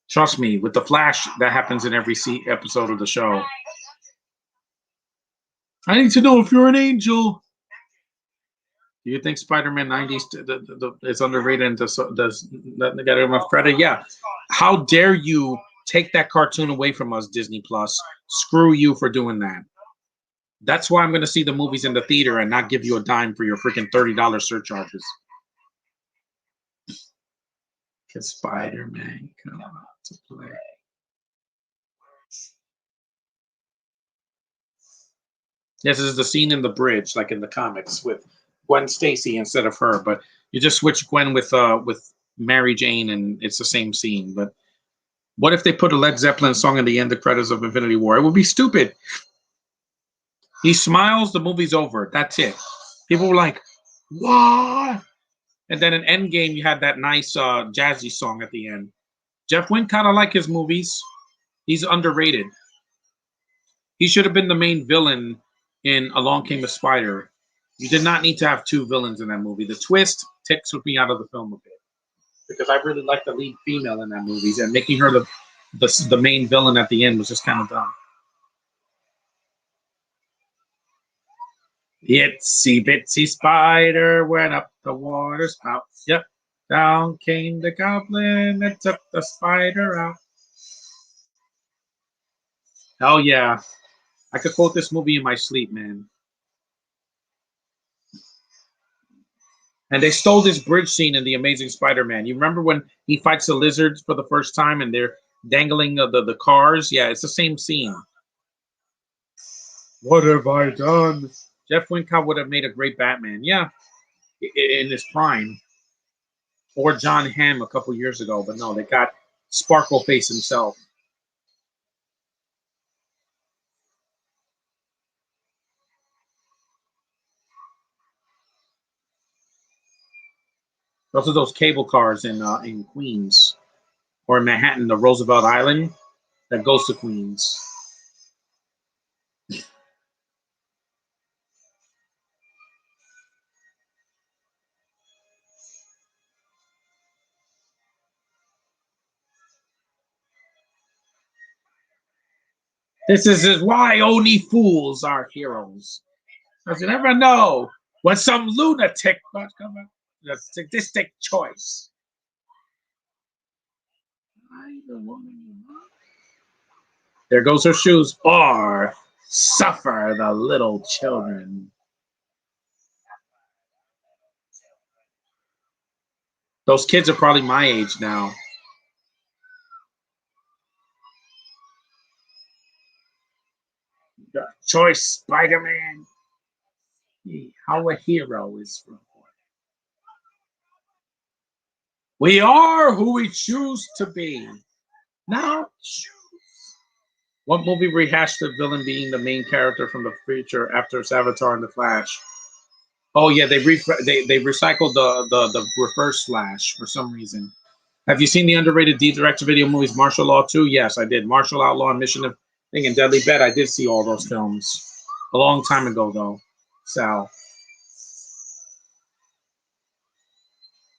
Trust me, with the Flash, that happens in every episode of the show. I need to know if you're an angel. Do you think Spider-Man 90s is underrated and does nothing get enough credit? Yeah. How dare you take that cartoon away from us, Disney Plus? Screw you for doing that. That's why I'm going to see the movies in the theater and not give you a dime for your freaking $30 surcharges. Can Spider-Man come out to play? Yes, this is the scene in the bridge, like in the comics, with Gwen Stacy instead of her. But you just switch Gwen with Mary Jane, and it's the same scene. But what if they put a Led Zeppelin song in the end, the credits of Infinity War? It would be stupid. He smiles, the movie's over. That's it. People were like, "What?" And then in Endgame, you had that nice jazzy song at the end. Jeff Wynn kind of like his movies. He's underrated. He should have been the main villain in Along Came a Spider. You did not need to have two villains in that movie. The twist takes me out of the film a bit because I really like the lead female in that movie, and making her the main villain at the end was just kind of dumb. Itsy bitsy spider went up the water spout. Yep. Down came the goblin and took the spider out. Hell yeah. I could quote this movie in my sleep, man. And they stole this bridge scene in The Amazing Spider-Man. You remember when he fights the lizards for the first time and they're dangling the cars? Yeah, it's the same scene. What have I done? Jeff Wincott would have made a great Batman. Yeah, in his prime. Or John Hamm a couple years ago. But no, they got Sparkle Face himself. Those are those cable cars in Queens or in Manhattan, the Roosevelt Island that goes to Queens. This is why only fools are heroes. Because you never know when some lunatic must come up with a sadistic choice. There goes her shoes. Or suffer the little children. Those kids are probably my age now. The choice, Spider-Man. How a hero is reborn. We are who we choose to be. Now choose. What movie rehashed the villain being the main character from the future after Avatar and the Flash? Oh yeah, they recycled the reverse Flash for some reason. Have you seen the underrated direct-to-video movies Martial Law 2? Yes, I did. Martial Outlaw and Mission of Thing and Deadly Bet. I did see all those films a long time ago, though. Sal,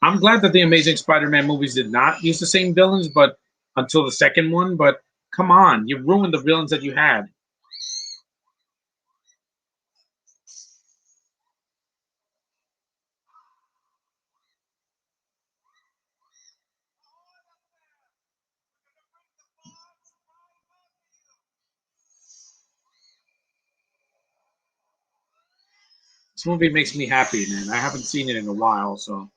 I'm glad that the Amazing Spider-Man movies did not use the same villains, but until the second one. But come on, you ruined the villains that you had. This movie makes me happy, man. I haven't seen it in a while, so.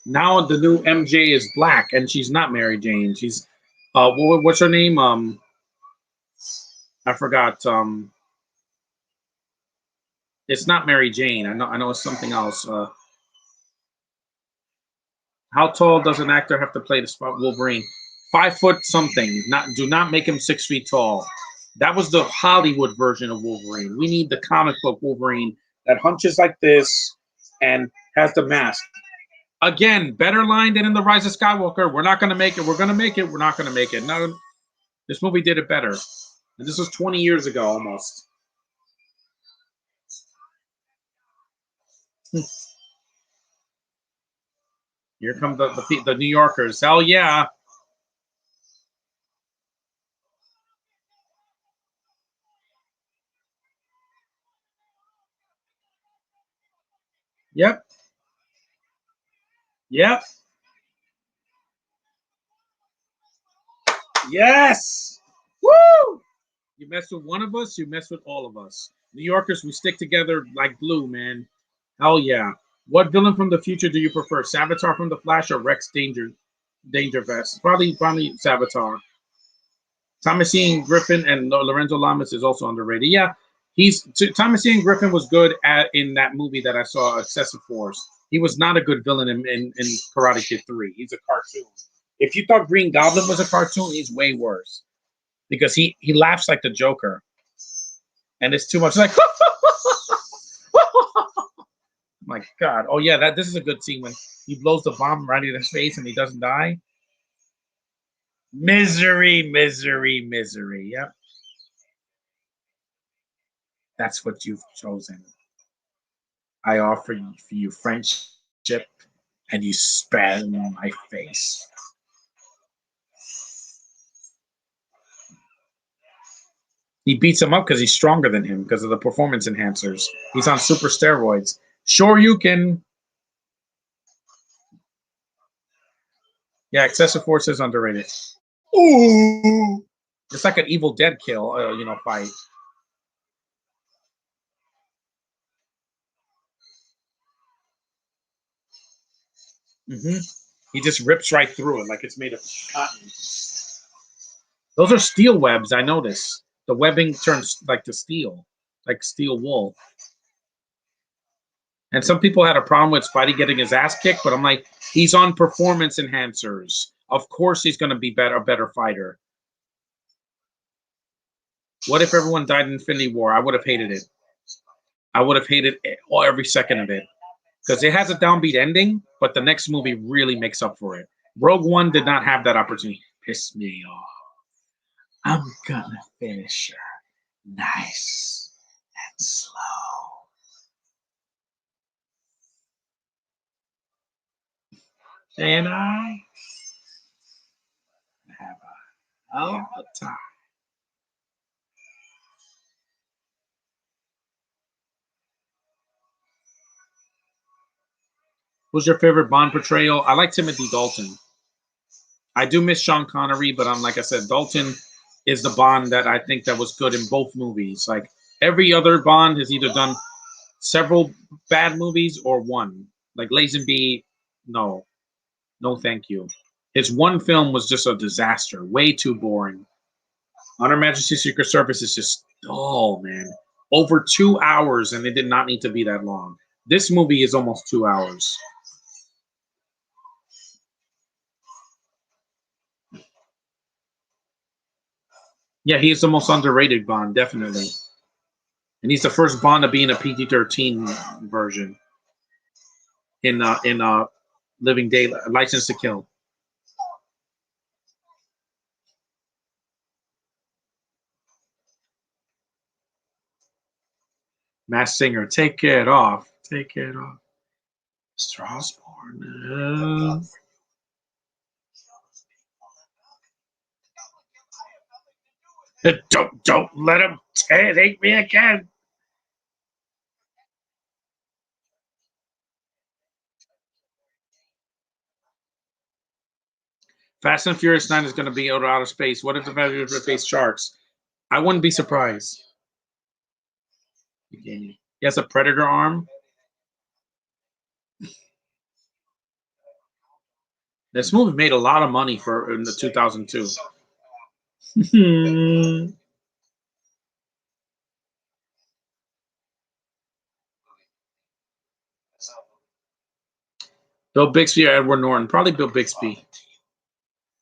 Now the new MJ is black, and she's not Mary Jane. She's, what's her name? I forgot. It's not Mary Jane. I know it's something else. How tall does an actor have to play the spot Wolverine? 5 foot something. Do not make him 6 feet tall. That was the Hollywood version of Wolverine. We need the comic book Wolverine that hunches like this and has the mask. Again, better line than in The Rise of Skywalker. We're not going to make it. We're going to make it. We're not going to make it. No, this movie did it better. And this was 20 years ago almost. Here come the New Yorkers. Hell yeah. Yep. Yep. Yes. Woo! You mess with one of us, you mess with all of us. New Yorkers, we stick together like glue, man. Hell yeah. What villain from the future do you prefer? Savitar from The Flash or Rex Danger Vest? Probably Savitar. Thomas Ian Griffin and Lorenzo Lamas is also underrated. Yeah, Thomas Ian Griffin was good in that movie that I saw, Excessive Force. He was not a good villain in Karate Kid 3. He's a cartoon. If you thought Green Goblin was a cartoon, he's way worse because he laughs like the Joker, and it's too much like. My God! Oh yeah, this is a good scene when he blows the bomb right in his face and he doesn't die. Misery, misery, misery. Yep. That's what you've chosen. I offer you friendship, and you spat in my face. He beats him up because he's stronger than him because of the performance enhancers. He's on super steroids. Sure, you can. Yeah, Excessive Force is underrated. Ooh, it's like an Evil Dead kill, fight. He just rips right through it like it's made of cotton. Those are steel webs, I notice. The webbing turns like to steel, like steel wool. And some people had a problem with Spidey getting his ass kicked, but I'm like, he's on performance enhancers. Of course he's going to be a better fighter. What if everyone died in Infinity War? I would have hated it. I would have hated every second of it. Because it has a downbeat ending, but the next movie really makes up for it. Rogue One did not have that opportunity. Piss me off. I'm gonna finish her nice and slow. And I have a hell of a time. Who's your favorite Bond portrayal? I like Timothy Dalton. I do miss Sean Connery, but like I said, Dalton is the Bond that I think that was good in both movies. Like every other Bond has either done several bad movies or one. Like Lazenby, no, thank you. His one film was just a disaster, way too boring. On Her Majesty's Secret Service is just dull, man. Over 2 hours, and it did not need to be that long. This movie is almost 2 hours. Yeah, he's the most underrated Bond, definitely. And he's the first Bond to be in a PG-13 version in Living Daylight, License to Kill. Masked Singer, take it off. Take it off. Strasbourg. Don't let him take me again. Fast and Furious 9 is going to be out of outer space. What if the Fast and Furious face sharks? I wouldn't be surprised. He has a Predator arm. This movie made a lot of money in the 2002. Bill Bixby or Edward Norton? Probably Bill Bixby.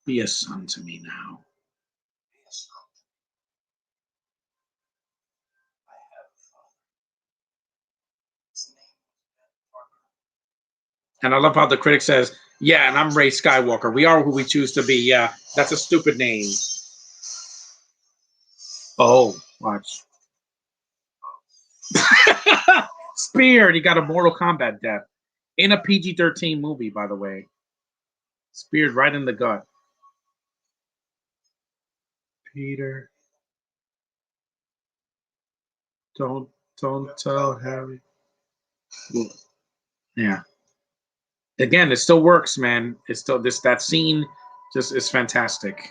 Be a son to me now. And I love how the critic says, yeah, and I'm Ray Skywalker. We are who we choose to be. Yeah, that's a stupid name. Oh, watch. Speared. He got a Mortal Kombat death. In a PG-13 movie, by the way. Speared right in the gut. Peter. Don't tell Harry. Yeah. Again, it still works, man. It's still that scene just is fantastic.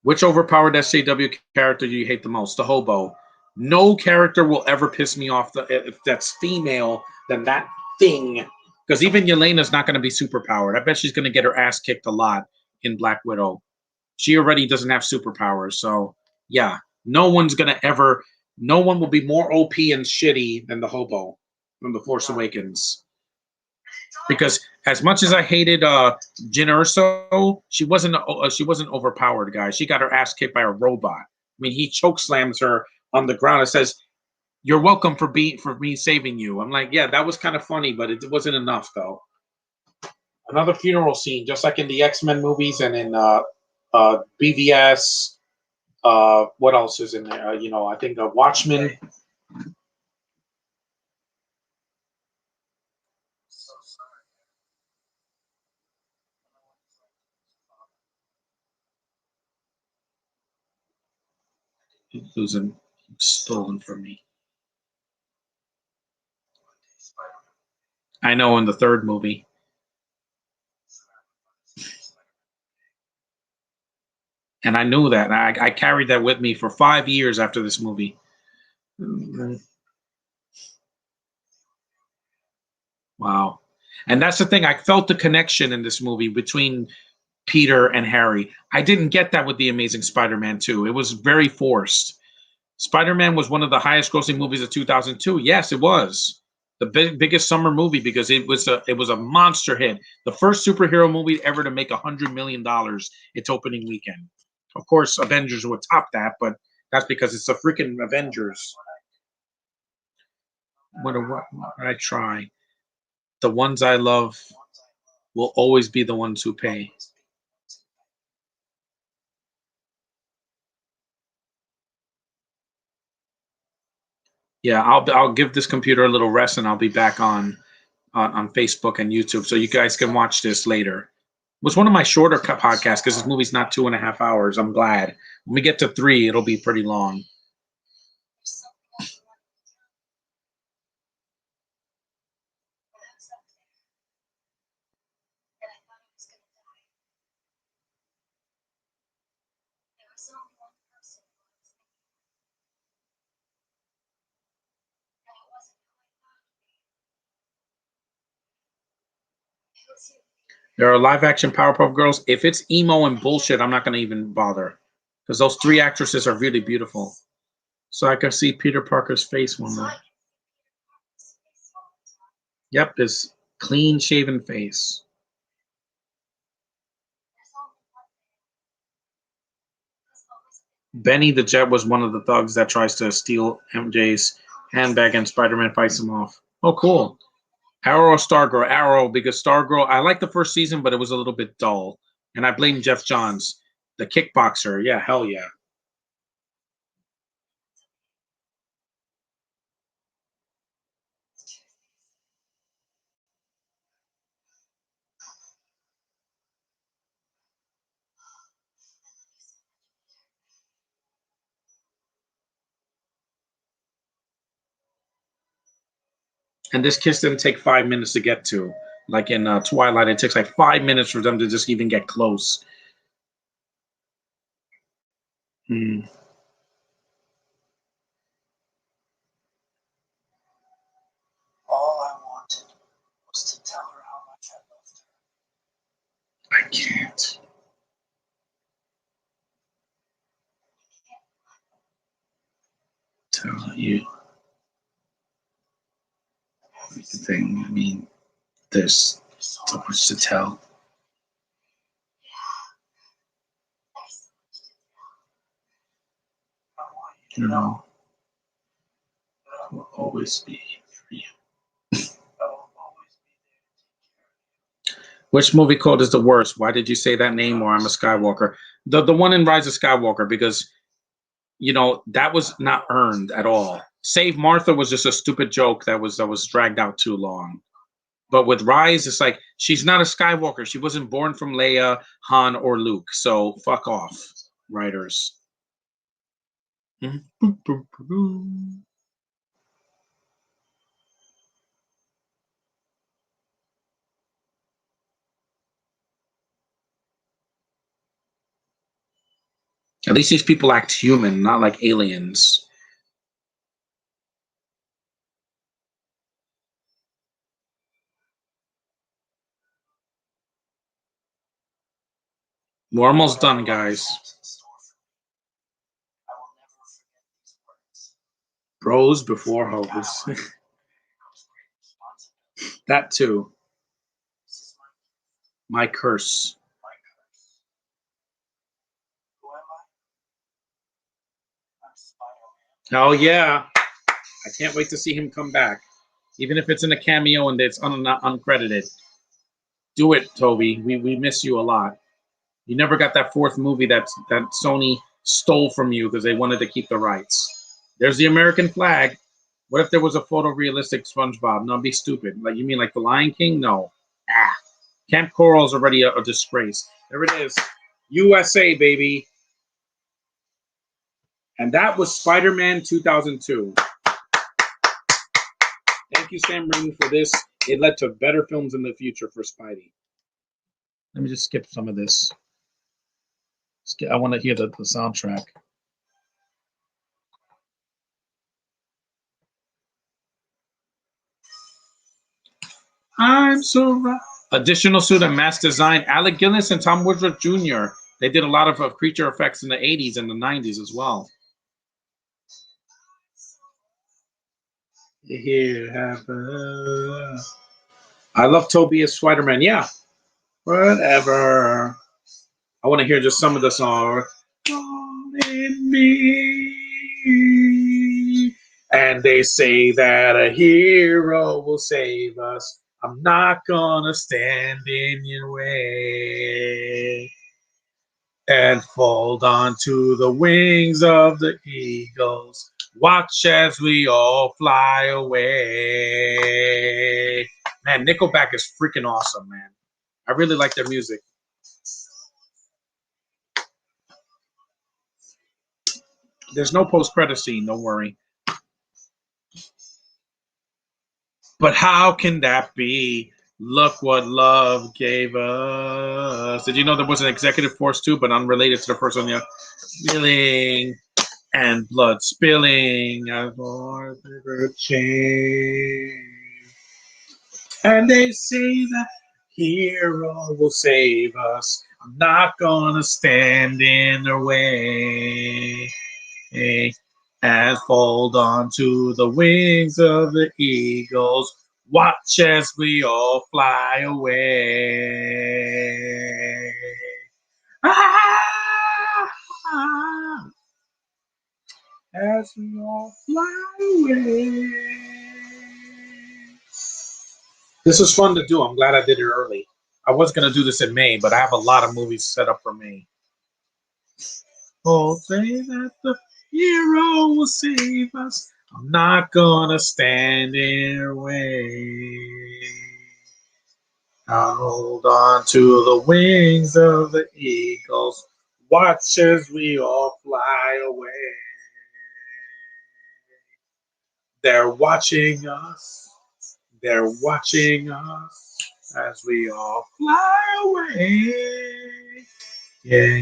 Which overpowered SJW character do you hate the most? The hobo. No character will ever piss me off if that's female than that thing. Because even Yelena's not going to be superpowered. I bet she's going to get her ass kicked a lot in Black Widow. She already doesn't have superpowers. So, yeah. No one will be more OP and shitty than the hobo from The Force Awakens. Because as much as I hated Jyn Erso, she wasn't overpowered, guys. She got her ass kicked by a robot. I mean, he choke slams her on the ground and says, "You're welcome for me saving you." I'm like, yeah, that was kind of funny, but it wasn't enough though. Another funeral scene, just like in the X-Men movies and in BVS. What else is in there? I think Watchmen. Losing stolen from me. I know in the third movie. And I knew that. I carried that with me for 5 years after this movie. Wow. And that's the thing. I felt the connection in this movie between Peter and Harry. I didn't get that with The Amazing Spider-Man 2. It was very forced. Spider-Man was one of the highest grossing movies of 2002. Yes, it was. The biggest summer movie because it was a monster hit. The first superhero movie ever to make $100 million its opening weekend. Of course, Avengers would top that, but that's because it's the freaking Avengers. What I try. The ones I love will always be the ones who pay. Yeah, I'll give this computer a little rest, and I'll be back on Facebook and YouTube, so you guys can watch this later. It was one of my shorter podcasts because this movie's not 2.5 hours. I'm glad. When we get to 3, it'll be pretty long. There are live action Powerpuff Girls. If it's emo and bullshit, I'm not going to even bother because those 3 actresses are really beautiful. So I can see Peter Parker's face one more. Yep, this clean shaven face. Benny the Jet was one of the thugs that tries to steal MJ's handbag and Spider-Man fights him off. Oh, cool. Arrow or Stargirl? Arrow, because Stargirl, I liked the first season, but it was a little bit dull. And I blame Jeff Johns, the kickboxer. Yeah, hell yeah. And this kiss didn't take 5 minutes to get to. Like in Twilight, it takes like 5 minutes for them to just even get close. Hmm. All I wanted was to tell her how much I loved her. I can't. Tell you everything. I mean, there's so much to tell. You know, I will always be here for you. Which movie code is the worst? Why did you say that name? Or I'm a Skywalker. The one in Rise of Skywalker, because you know that was not earned at all. Save Martha was just a stupid joke that was dragged out too long. But with Rise, it's like she's not a Skywalker. She wasn't born from Leia, Han, or Luke. So fuck off, writers. At least these people act human, not like aliens. We're almost done, guys. Bros before hoes. That too. My curse. Oh yeah. I can't wait to see him come back. Even if it's in a cameo and it's uncredited. Do it, Toby. We miss you a lot. You never got that fourth movie that Sony stole from you because they wanted to keep the rights. There's the American flag. What if there was a photorealistic SpongeBob? No, be stupid. Like you mean like the Lion King? No. Ah. Camp Coral's already a disgrace. There it is. USA, baby. And that was Spider-Man 2002. Thank you, Sam Raimi, for this. It led to better films in the future for Spidey. Let me just skip some of this. I want to hear the soundtrack. I'm so right. Additional suit and mask design. Alec Guinness and Tom Woodruff Jr. They did a lot of creature effects in the 80s and the 90s as well. Here happen. I love Toby as Spider-Man. Yeah. Whatever. I want to hear just some of the song. In me. And they say that a hero will save us. I'm not gonna stand in your way. And fold onto the wings of the eagles. Watch as we all fly away. Man, Nickelback is freaking awesome, man. I really like their music. There's no post-credit scene, don't worry. But how can that be? Look what love gave us. Did you know there was an executive force too, but unrelated to the first one? Yeah. Spilling and blood spilling. And they say that hero will save us. I'm not gonna stand in their way. And fold onto the wings of the eagles. Watch as we all fly away. Ah, as we all fly away. This is fun to do. I'm glad I did it early. I was going to do this in May, but I have a lot of movies set up for May. Oh, say that the hero will save us. I'm not gonna stand in their way. I'll hold on to the wings of the eagles. Watch as we all fly away. They're watching us. They're watching us as we all fly away. Yeah.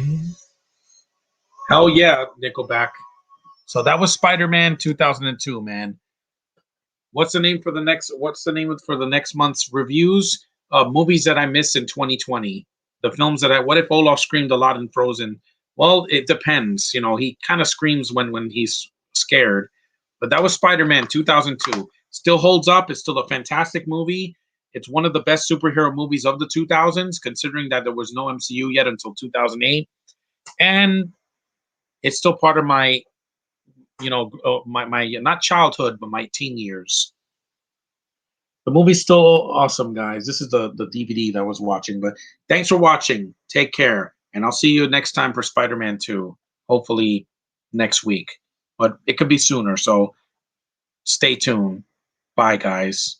Hell yeah, Nickelback. So that was Spider-Man 2002, man. What's the name for the next month's reviews? Movies that I missed in 2020. The films that what if Olaf screamed a lot in Frozen? Well, it depends. You know, he kind of screams when he's scared. But that was Spider-Man 2002. Still holds up. It's still a fantastic movie. It's one of the best superhero movies of the 2000s, considering that there was no MCU yet until 2008. And it's still part of my my not childhood, but my teen years. The movie's still awesome, guys. This is the DVD that I was watching. But thanks for watching. Take care. And I'll see you next time for Spider-Man 2. Hopefully next week. But it could be sooner. So stay tuned. Bye, guys.